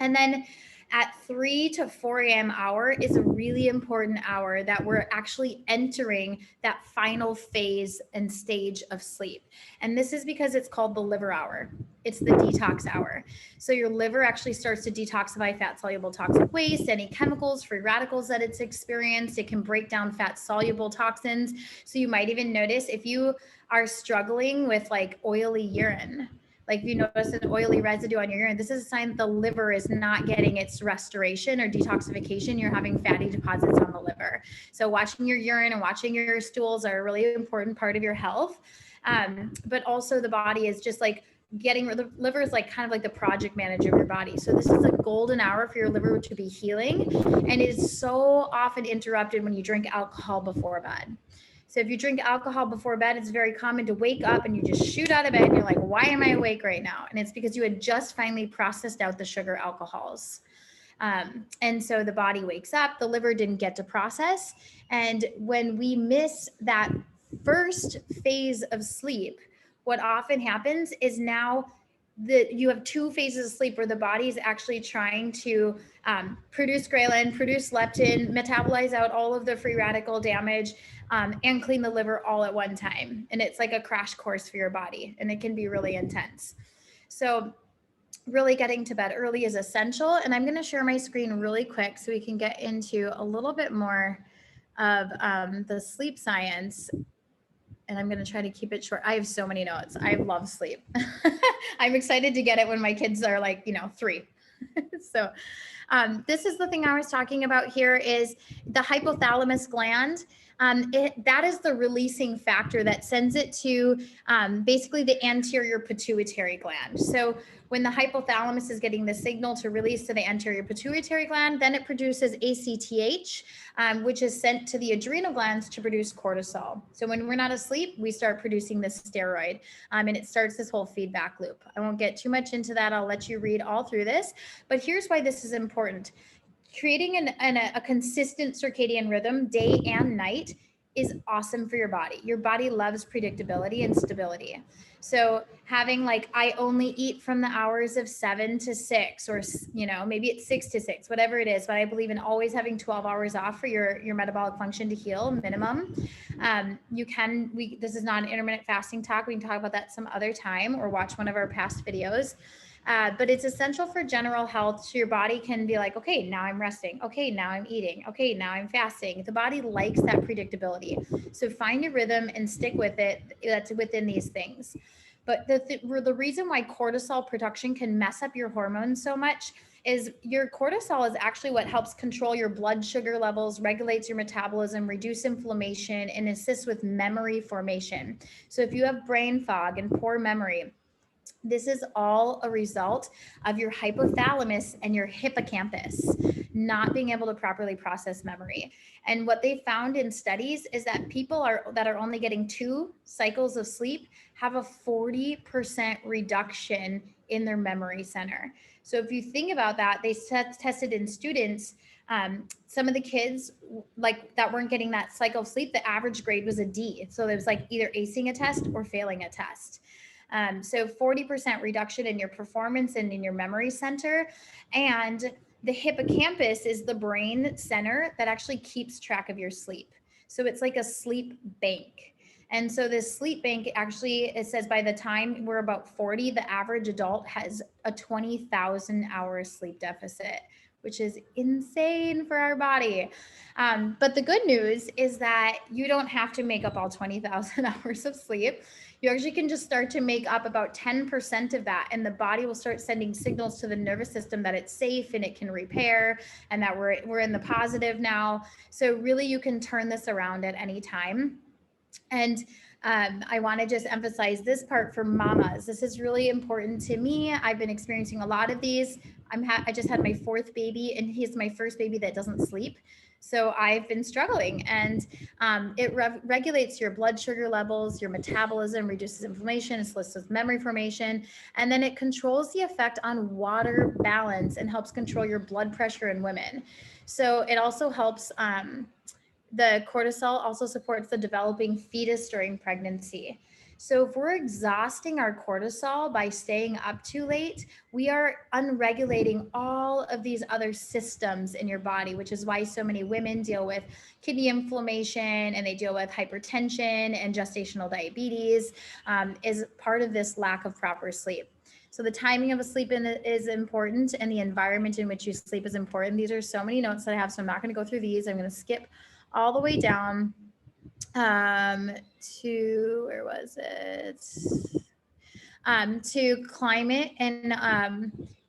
And then at 3 to 4 a.m. hour is a really important hour that we're actually entering that final phase and stage of sleep. And this is because it's called the liver hour. It's the detox hour. So your liver actually starts to detoxify fat soluble toxic waste, any chemicals, free radicals that it's experienced. It can break down fat soluble toxins. So you might even notice if you are struggling with like oily urine, like if you notice an oily residue on your urine, this is a sign that the liver is not getting its restoration or detoxification. You're having fatty deposits on the liver. So watching your urine and watching your stools are a really important part of your health. But also the body is just like the liver is like kind of like the project manager of your body. So this is a golden hour for your liver to be healing. And it is so often interrupted when you drink alcohol before bed. So if you drink alcohol before bed, it's very common to wake up and you just shoot out of bed and you're like, why am I awake right now? And it's because you had just finally processed out the sugar alcohols. And so the body wakes up, the liver didn't get to process. And when we miss that first phase of sleep, what often happens is now that you have 2 phases of sleep where the body is actually trying to produce ghrelin, produce leptin, metabolize out all of the free radical damage, and clean the liver all at one time. And it's like a crash course for your body, and it can be really intense. So really getting to bed early is essential. And I'm going to share my screen really quick so we can get into a little bit more of the sleep science. And I'm going to try to keep it short. I have so many notes. I love sleep. I'm excited to get it when my kids are like, 3. So this is the thing I was talking about here is the hypothalamus gland. That is the releasing factor that sends it to basically the anterior pituitary gland. So when the hypothalamus is getting the signal to release to the anterior pituitary gland, then it produces ACTH, which is sent to the adrenal glands to produce cortisol. So when we're not asleep, we start producing this steroid, and it starts this whole feedback loop. I won't get too much into that. I'll let you read all through this, but here's why this is important. Creating a consistent circadian rhythm day and night is awesome for your body. Your body loves predictability and stability. So having like, I only eat from the hours of 7 to 6, or, maybe it's 6 to 6, whatever it is. But I believe in always having 12 hours off for your metabolic function to heal minimum. This is not an intermittent fasting talk. We can talk about that some other time, or watch one of our past videos. But it's essential for general health. So your body can be like, okay, now I'm resting. Okay, now I'm eating. Okay, now I'm fasting. The body likes that predictability. So find a rhythm and stick with it that's within these things. But the reason why cortisol production can mess up your hormones so much is your cortisol is actually what helps control your blood sugar levels, regulates your metabolism, reduce inflammation, and assists with memory formation. So if you have brain fog and poor memory, this is all a result of your hypothalamus and your hippocampus not being able to properly process memory. And what they found in studies is that people that are only getting 2 cycles of sleep have a 40% reduction in their memory center. So if you think about that, they tested in students, some of the kids like that weren't getting that cycle of sleep, the average grade was a D. So it was like either acing a test or failing a test. So 40% reduction in your performance and in your memory center. And the hippocampus is the brain center that actually keeps track of your sleep. So it's like a sleep bank. And so this sleep bank actually, it says by the time we're about 40, the average adult has a 20,000 hour sleep deficit, which is insane for our body. But the good news is that you don't have to make up all 20,000 hours of sleep. You actually can just start to make up about 10% of that, and the body will start sending signals to the nervous system that it's safe and it can repair, and that we're in the positive now. So really you can turn this around at any time. And I want to just emphasize this part for mamas. This is really important to me. I've been experiencing a lot of these. I just had my 4th baby, and he's my first baby that doesn't sleep. So I've been struggling, and it regulates your blood sugar levels, your metabolism, reduces inflammation, assists with memory formation, and then it controls the effect on water balance and helps control your blood pressure in women. So it also helps, the cortisol also supports the developing fetus during pregnancy. So if we're exhausting our cortisol by staying up too late, we are unregulating all of these other systems in your body, which is why so many women deal with kidney inflammation and they deal with hypertension and gestational diabetes, is part of this lack of proper sleep. So the timing of a sleep is important, and the environment in which you sleep is important. These are so many notes that I have, so I'm not going to go through these. I'm going to skip all the way down to, where was it? To climate and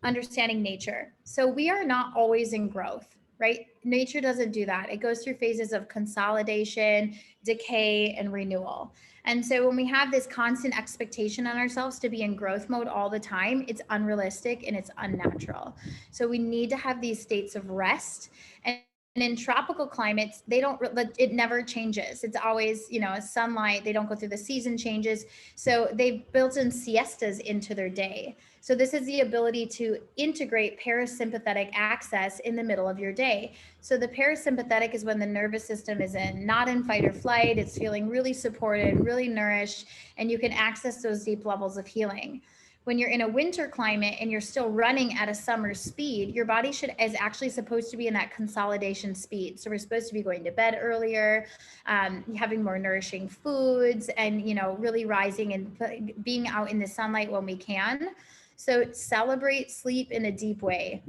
understanding nature. So we are not always in growth, right? Nature doesn't do that. It goes through phases of consolidation, decay, and renewal. And so when we have this constant expectation on ourselves to be in growth mode all the time, it's unrealistic and it's unnatural. So we need to have these states of rest. And in tropical climates, it never changes. It's always, sunlight. They don't go through the season changes. So they've built in siestas into their day. So this is the ability to integrate parasympathetic access in the middle of your day. So the parasympathetic is when the nervous system is not in fight or flight. It's feeling really supported, really nourished, and you can access those deep levels of healing. When you're in a winter climate and you're still running at a summer speed, your body is actually supposed to be in that consolidation speed. So we're supposed to be going to bed earlier, having more nourishing foods, and really rising and being out in the sunlight when we can. So celebrate sleep in a deep way,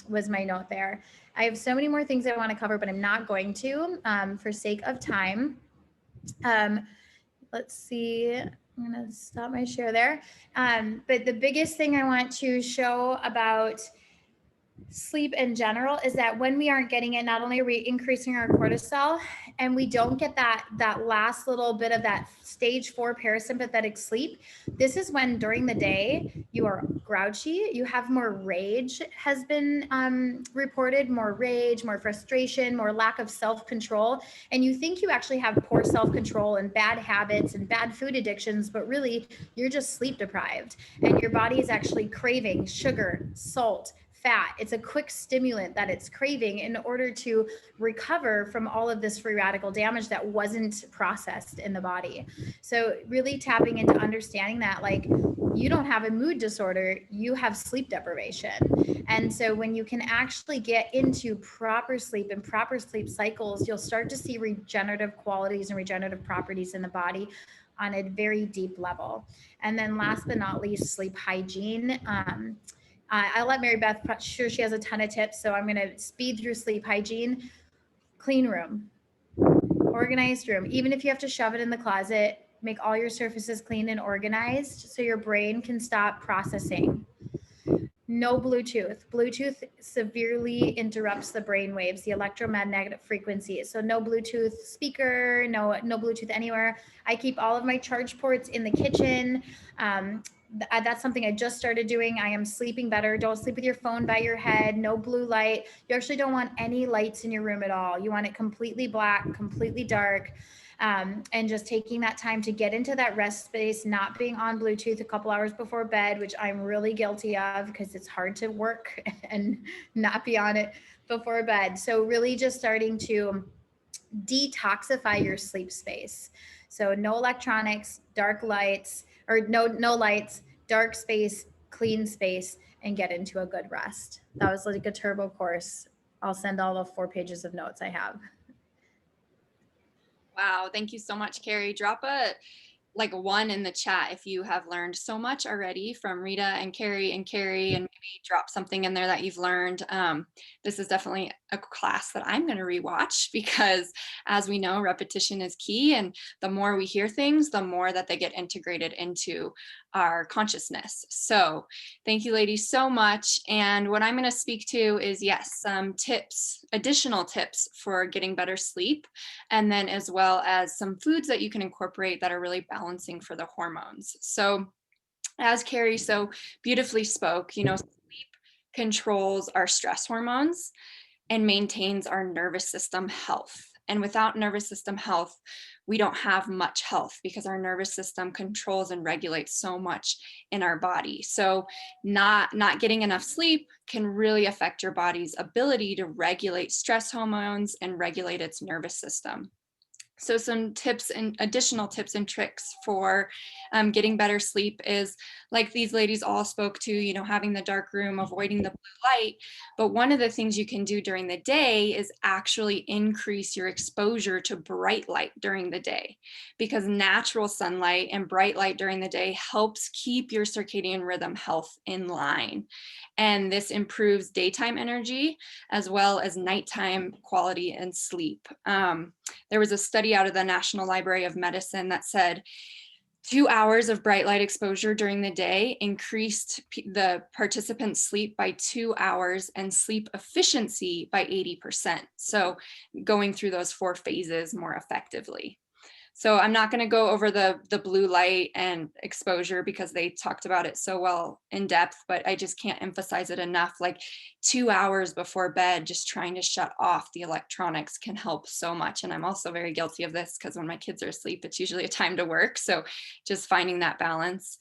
was my note there. I have so many more things I want to cover, but I'm not going to for sake of time. Let's see. I'm going to stop my share there. But the biggest thing I want to show about sleep in general is that when we aren't getting it, not only are we increasing our cortisol, and we don't get that last little bit of that stage 4 parasympathetic sleep, this is when during the day you are grouchy, you have more rage has been reported, more rage, more frustration, more lack of self-control. And you think you actually have poor self-control and bad habits and bad food addictions, but really you're just sleep deprived, and your body is actually craving sugar, salt, fat. It's a quick stimulant that it's craving in order to recover from all of this free radical damage that wasn't processed in the body. So really tapping into understanding that, like, you don't have a mood disorder, you have sleep deprivation. And so when you can actually get into proper sleep and proper sleep cycles, you'll start to see regenerative qualities and regenerative properties in the body on a very deep level. And then last but not least, sleep hygiene. I'll let Mary Beth, sure she has a ton of tips, so I'm going to speed through sleep hygiene. Clean room, organized room. Even if you have to shove it in the closet, make all your surfaces clean and organized so your brain can stop processing. No Bluetooth. Bluetooth severely interrupts the brain waves, the electromagnetic frequencies. So no Bluetooth speaker, no Bluetooth anywhere. I keep all of my charge ports in the kitchen. That's something I just started doing. I am sleeping better. Don't sleep with your phone by your head. No blue light. You actually don't want any lights in your room at all. You want it completely black, completely dark. And just taking that time to get into that rest space, not being on Bluetooth a couple hours before bed, which I'm really guilty of because it's hard to work and not be on it before bed. So really just starting to detoxify your sleep space. So no electronics, dark lights, or no lights, dark space, clean space, and get into a good rest. That was like a turbo course. I'll send all the 4 pages of notes I have.
Wow, thank you so much, Carrie. Drop a 1 in the chat if you have learned so much already from Rita and Carrie, and maybe drop something in there that you've learned. This is definitely a class that I'm going to rewatch because, as we know, repetition is key, and the more we hear things, the more that they get integrated into our consciousness. So thank you, ladies, so much. And what I'm going to speak to is, yes, some tips, additional tips for getting better sleep, and then as well as some foods that you can incorporate that are really balancing for the hormones. So as Carrie so beautifully spoke, sleep controls our stress hormones and maintains our nervous system health. And without nervous system health, we don't have much health because our nervous system controls and regulates so much in our body. So not getting enough sleep can really affect your body's ability to regulate stress hormones and regulate its nervous system. So some tips and additional tips and tricks for getting better sleep is, like these ladies all spoke to, having the dark room, avoiding the blue light. But one of the things you can do during the day is actually increase your exposure to bright light during the day, because natural sunlight and bright light during the day helps keep your circadian rhythm health in line. And this improves daytime energy as well as nighttime quality and sleep. There was a study out of the National Library of Medicine that said 2 hours of bright light exposure during the day increased the participants' sleep by 2 hours and sleep efficiency by 80%. So going through those 4 phases more effectively. So I'm not going to go over the blue light and exposure because they talked about it so well in depth, but I just can't emphasize it enough. 2 hours before bed, just trying to shut off the electronics can help so much. And I'm also very guilty of this because when my kids are asleep, it's usually a time to work. So just finding that balance.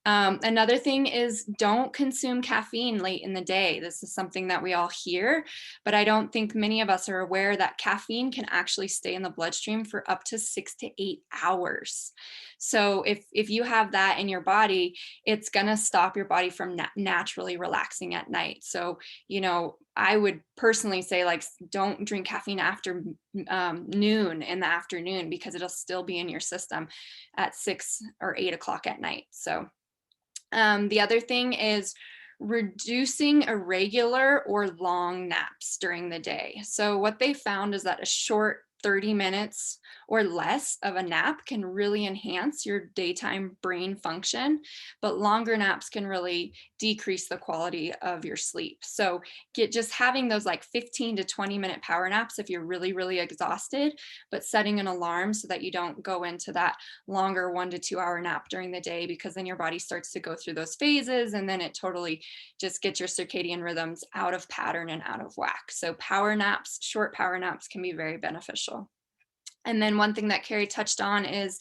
Another thing is, don't consume caffeine late in the day. This is something that we all hear, but I don't think many of us are aware that caffeine can actually stay in the bloodstream for up to 6 to 8 hours. So if you have that in your body, it's going to stop your body from naturally relaxing at night. So, I would personally say, don't drink caffeine after noon in the afternoon, because it'll still be in your system at 6 or 8 o'clock at night. So the other thing is reducing irregular or long naps during the day. So what they found is that a short 30 minutes or less of a nap can really enhance your daytime brain function, but longer naps can really decrease the quality of your sleep. So just having those 15 to 20 minute power naps if you're really, really exhausted, but setting an alarm so that you don't go into that longer 1 to 2 hour nap during the day, because then your body starts to go through those phases and then it totally just gets your circadian rhythms out of pattern and out of whack. So power naps, short power naps can be very beneficial. And then one thing that Carrie touched on is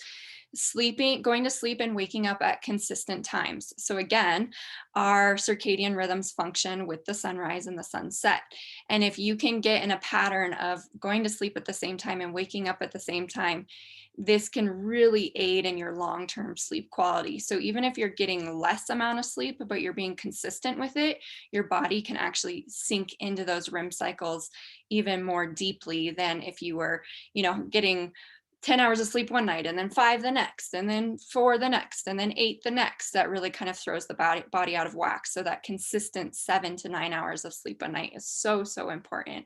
going to sleep and waking up at consistent times. So again, our circadian rhythms function with the sunrise and the sunset. And if you can get in a pattern of going to sleep at the same time and waking up at the same time, this can really aid in your long-term sleep quality. So even if you're getting less amount of sleep, but you're being consistent with it, your body can actually sink into those REM cycles even more deeply than if you were, getting 10 hours of sleep one night and then 5 the next, and then 4 the next, and then 8 the next. That really kind of throws the body out of whack. So that consistent 7 to 9 hours of sleep a night is so, so important.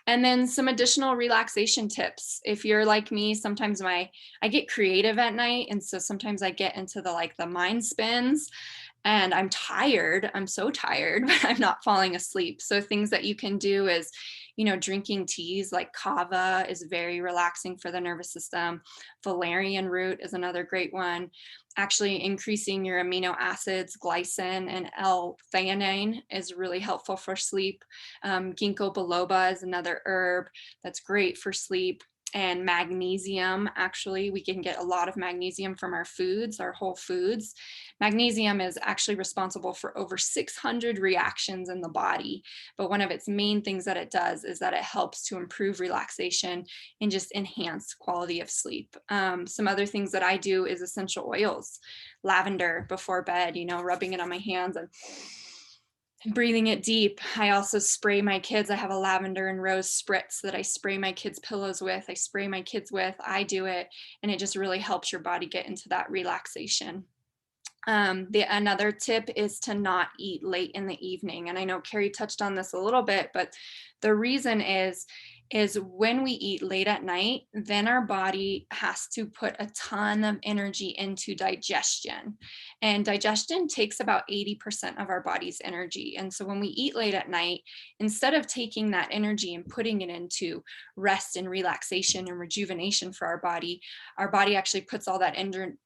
And then some additional relaxation tips. If you're like me, sometimes I get creative at night. And so sometimes I get into the mind spins and I'm tired. I'm so tired, but I'm not falling asleep. So things that you can do is, drinking teas like kava is very relaxing for the nervous system. Valerian root is another great one. Actually increasing your amino acids, glycine and L-theanine is really helpful for sleep. Ginkgo biloba is another herb that's great for sleep. And magnesium, actually, we can get a lot of magnesium from our foods, our whole foods. Magnesium is actually responsible for over 600 reactions in the body. But one of its main things that it does is that it helps to improve relaxation and just enhance quality of sleep. Some other things that I do is essential oils, lavender before bed, rubbing it on my hands and breathing it deep. I also spray my kids. I have a lavender and rose spritz that I spray my kids' pillows with. I spray my kids with. I do it, and it just really helps your body get into that relaxation. Another tip is to not eat late in the evening. And I know Carrie touched on this a little bit, but the reason is when we eat late at night, then our body has to put a ton of energy into digestion. And digestion takes about 80% of our body's energy. And so when we eat late at night, instead of taking that energy and putting it into rest and relaxation and rejuvenation for our body actually puts all that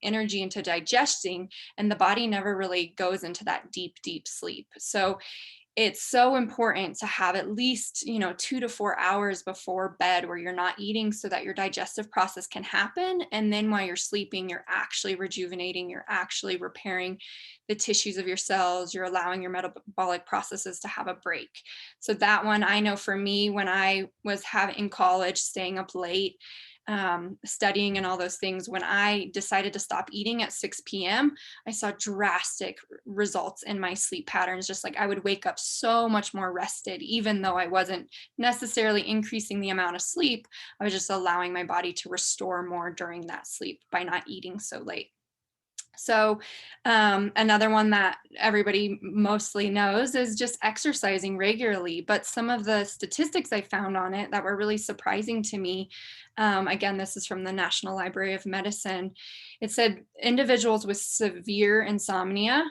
energy into digesting, and the body never really goes into that deep, deep sleep. So it's so important to have at least, 2 to 4 hours before bed where you're not eating so that your digestive process can happen. And then while you're sleeping, you're actually rejuvenating, you're actually repairing the tissues of your cells, you're allowing your metabolic processes to have a break. So that one, I know for me, when I was in college, staying up late, studying and all those things, when I decided to stop eating at 6 p.m., I saw drastic results in my sleep patterns. Just like I would wake up so much more rested, even though I wasn't necessarily increasing the amount of sleep. I was just allowing my body to restore more during that sleep by not eating so late. So another one that everybody mostly knows is just exercising regularly. But some of the statistics I found on it that were really surprising to me, again, this is from the National Library of Medicine. It said individuals with severe insomnia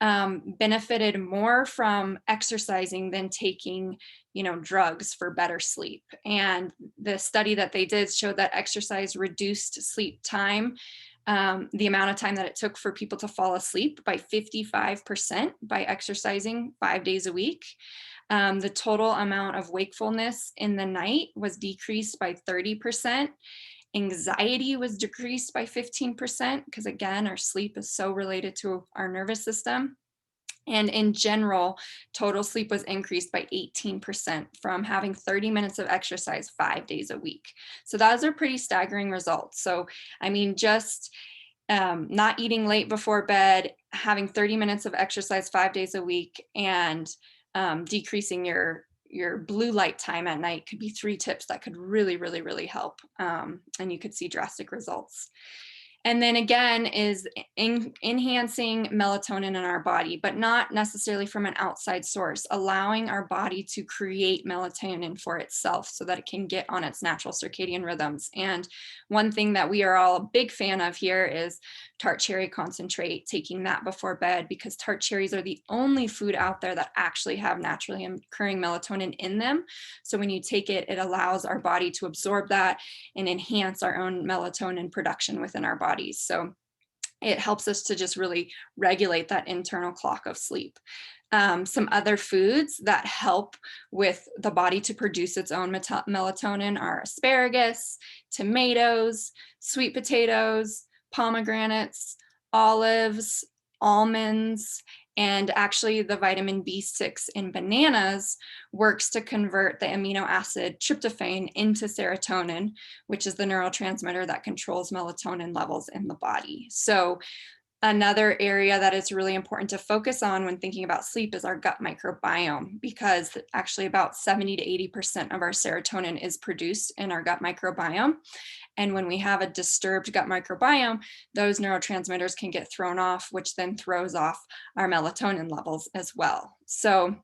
benefited more from exercising than taking drugs for better sleep. And the study that they did showed that exercise reduced sleep time, the amount of time that it took for people to fall asleep, by 55% by exercising 5 days a week. The total amount of wakefulness in the night was decreased by 30%. Anxiety was decreased by 15%, because again, our sleep is so related to our nervous system. And in general, total sleep was increased by 18% from having 30 minutes of exercise 5 days a week. So those are pretty staggering results. So, I mean, just not eating late before bed, having 30 minutes of exercise 5 days a week, and decreasing your blue light time at night could be 3 tips that could really, really, really help. And you could see drastic results. And then again is enhancing melatonin in our body, but not necessarily from an outside source, allowing our body to create melatonin for itself so that it can get on its natural circadian rhythms. And one thing that we are all a big fan of here is tart cherry concentrate, taking that before bed, because tart cherries are the only food out there that actually have naturally occurring melatonin in them. So when you take it, it allows our body to absorb that and enhance our own melatonin production within our bodies. So it helps us to just really regulate that internal clock of sleep. Some other foods that help with the body to produce its own melatonin are asparagus, tomatoes, sweet potatoes, pomegranates, olives, almonds, and actually the vitamin B6 in bananas works to convert the amino acid tryptophan into serotonin, which is the neurotransmitter that controls melatonin levels in the body. So another area that is really important to focus on when thinking about sleep is our gut microbiome, because actually about 70 to 80% of our serotonin is produced in our gut microbiome. And when we have a disturbed gut microbiome, those neurotransmitters can get thrown off, which then throws off our melatonin levels as well. So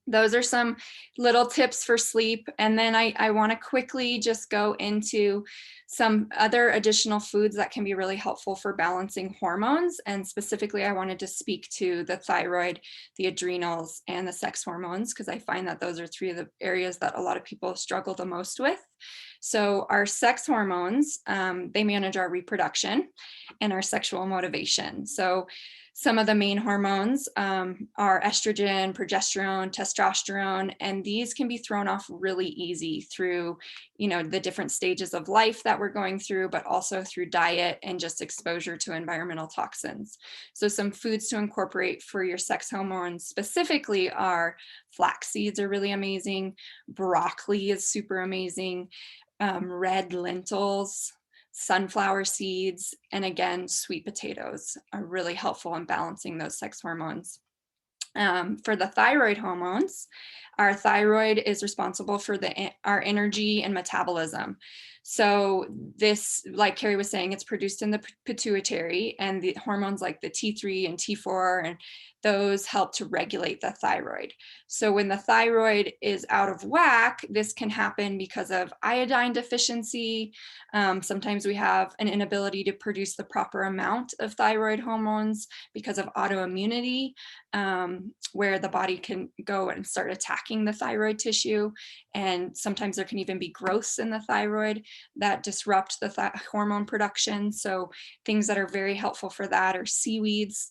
those are some little tips for sleep. And then I want to quickly just go into some other additional foods that can be really helpful for balancing hormones. And specifically, I wanted to speak to the thyroid, the adrenals, and the sex hormones, because I find that those are three of the areas that a lot of people struggle the most with. So our sex hormones, they manage our reproduction and our sexual motivation. So some of the main hormones are estrogen, progesterone, testosterone, and these can be thrown off really easy through, the different stages of life that we're going through, but also through diet and just exposure to environmental toxins. So some foods to incorporate for your sex hormones specifically are flax seeds are really amazing. Broccoli is super amazing. Red lentils, sunflower seeds, and again, sweet potatoes are really helpful in balancing those sex hormones. For the thyroid hormones, our thyroid is responsible for our energy and metabolism. So this, like Carrie was saying, it's produced in the pituitary, and the hormones like the T3 and T4, and those help to regulate the thyroid. So when the thyroid is out of whack, this can happen because of iodine deficiency. Sometimes we have an inability to produce the proper amount of thyroid hormones because of autoimmunity, where the body can go and start attacking the thyroid tissue. And sometimes there can even be growths in the thyroid that disrupt the hormone production. So things that are very helpful for that are seaweeds.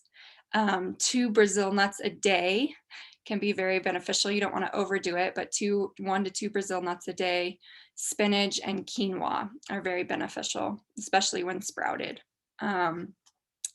2 Brazil nuts a day can be very beneficial. You don't want to overdo it, but 1 to 2 Brazil nuts a day. Spinach and quinoa are very beneficial, especially when sprouted. And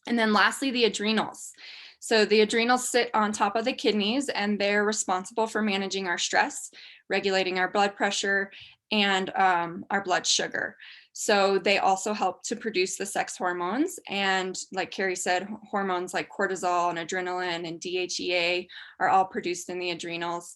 then lastly, the adrenals. So the adrenals sit on top of the kidneys, and they're responsible for managing our stress, regulating our blood pressure, and our blood sugar. So they also help to produce the sex hormones. And like Carrie said, hormones like cortisol and adrenaline and DHEA are all produced in the adrenals.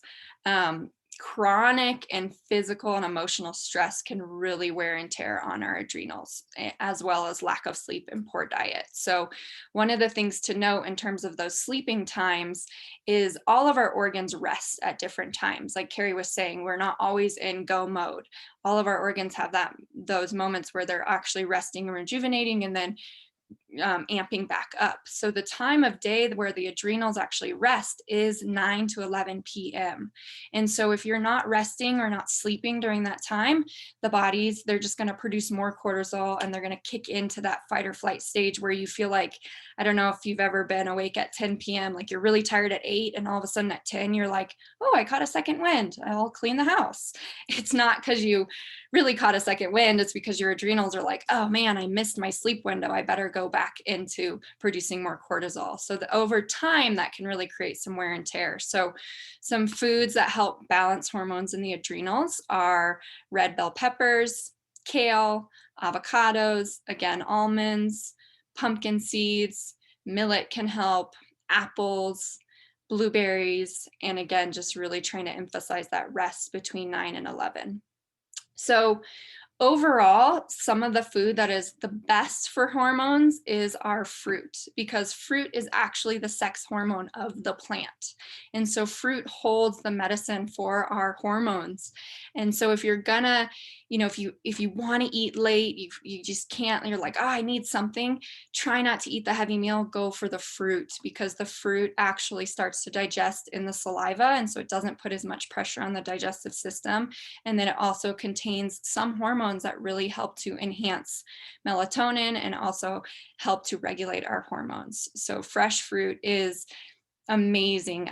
Chronic and physical and emotional stress can really wear and tear on our adrenals, as well as lack of sleep and poor diet. So one of the things to note in terms of those sleeping times is all of our organs rest at different times. Like Carrie was saying, we're not always in go mode. All of our organs have those moments where they're actually resting and rejuvenating, and then amping back up. So the time of day where the adrenals actually rest is 9 to 11 p.m. And so if you're not resting or not sleeping during that time, they're just going to produce more cortisol, and they're going to kick into that fight or flight stage where you feel like, I don't know if you've ever been awake at 10 p.m., like you're really tired at 8, and all of a sudden at 10, you're like, oh, I caught a second wind. I'll clean the house. It's not because you really caught a second wind. It's because your adrenals are like, oh man, I missed my sleep window. I better go back into producing more cortisol. So over time, that can really create some wear and tear. So some foods that help balance hormones in the adrenals are red bell peppers, kale, avocados, again, almonds, pumpkin seeds, millet can help, apples, blueberries, and again, just really trying to emphasize that rest between 9 and 11. So overall, some of the food that is the best for hormones is our fruit, because fruit is actually the sex hormone of the plant. And so fruit holds the medicine for our hormones. And so if you're gonna, if you want to eat late, you just can't, you're like, oh, I need something, try not to eat the heavy meal, go for the fruit, because the fruit actually starts to digest in the saliva. And so it doesn't put as much pressure on the digestive system. And then it also contains some hormones that really help to enhance melatonin and also help to regulate our hormones. So fresh fruit is amazing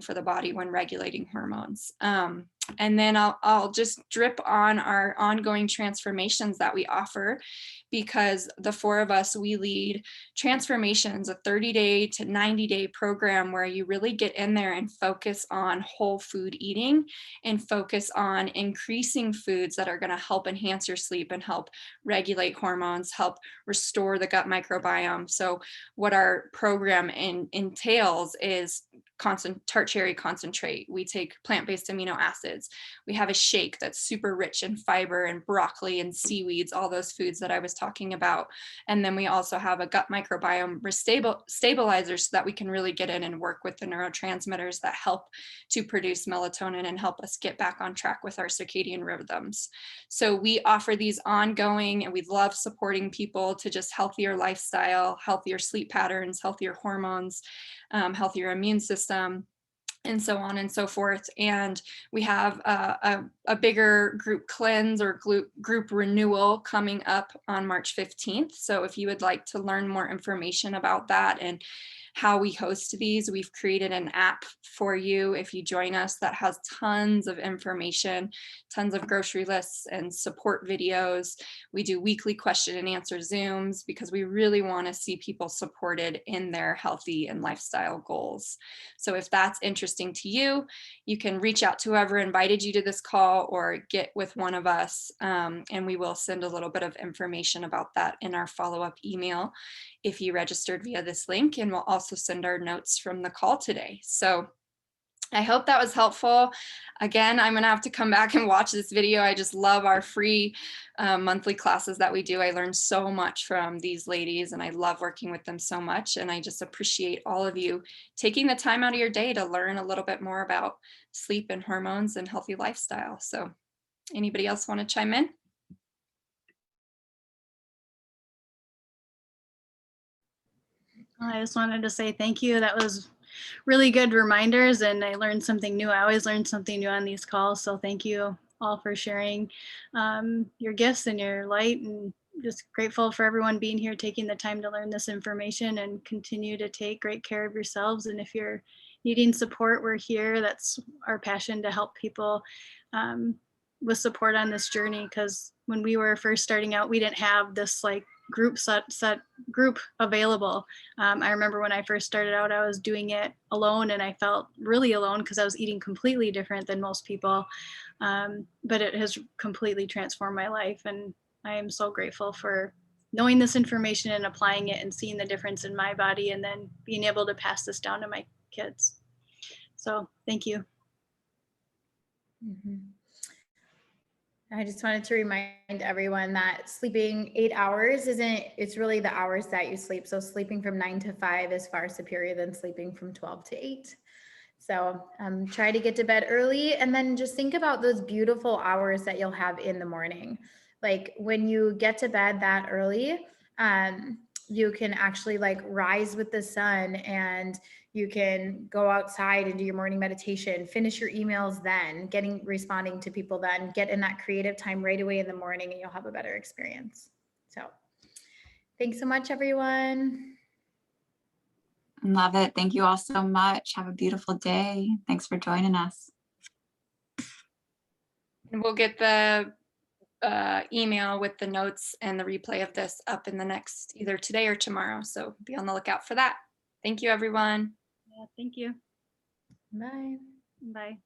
for the body when regulating hormones. And then I'll just drip on our ongoing transformations that we offer, because the 4 of us, we lead transformations, a 30-day to 90-day program where you really get in there and focus on whole food eating and focus on increasing foods that are going to help enhance your sleep and help regulate hormones, help restore the gut microbiome. So what our program entails is tart cherry concentrate. We take plant-based amino acids. We have a shake that's super rich in fiber and broccoli and seaweeds, all those foods that I was talking about. And then we also have a gut microbiome stabilizer so that we can really get in and work with the neurotransmitters that help to produce melatonin and help us get back on track with our circadian rhythms. So we offer these ongoing, and we love supporting people to just healthier lifestyle, healthier sleep patterns, healthier hormones, healthier immune system, and so on and so forth. And we have a bigger group cleanse or group renewal coming up on March 15th. So if you would like to learn more information about that and how we host these, we've created an app for you if you join us that has tons of information, tons of grocery lists and support videos. We do weekly question and answer Zooms because we really want to see people supported in their healthy and lifestyle goals. So if that's interesting to you, you can reach out to whoever invited you to this call or get with one of us, and we will send a little bit of information about that in our follow-up email if you registered via this link, and we'll also send our notes from the call today. So I hope that was helpful. Again, I'm gonna have to come back and watch this video. I just love our free monthly classes that we do. I learned so much from these ladies and I love working with them so much. And I just appreciate all of you taking the time out of your day to learn a little bit more about sleep and hormones and healthy lifestyle. So anybody else want to chime in?
I just wanted to say thank you. That was really good reminders, and I learned something new. I always learn something new on these calls. So thank you all for sharing your gifts and your light, and just grateful for everyone being here, taking the time to learn this information, and continue to take great care of yourselves. And if you're needing support, we're here. That's our passion, to help people with support on this journey. Because when we were first starting out, we didn't have this like group group available. I remember when I first started out, I was doing it alone, and I felt really alone because I was eating completely different than most people. But it has completely transformed my life, and I am so grateful for knowing this information and applying it and seeing the difference in my body, and then being able to pass this down to my kids. So thank you.
Mm-hmm. I just wanted to remind everyone that sleeping 8 hours it's really the hours that you sleep. So sleeping from 9 to 5 is far superior than sleeping from 12 to 8. So try to get to bed early, and then just think about those beautiful hours that you'll have in the morning. Like when you get to bed that early, you can actually like rise with the sun, and you can go outside and do your morning meditation, finish your emails then, responding to people then, get in that creative time right away in the morning, and you'll have a better experience. So thanks so much, everyone.
Love it. Thank you all so much. Have a beautiful day. Thanks for joining us.
And we'll get the email with the notes and the replay of this up in the next, either today or tomorrow. So be on the lookout for that. Thank you, everyone.
Yeah, thank you.
Bye.
Bye.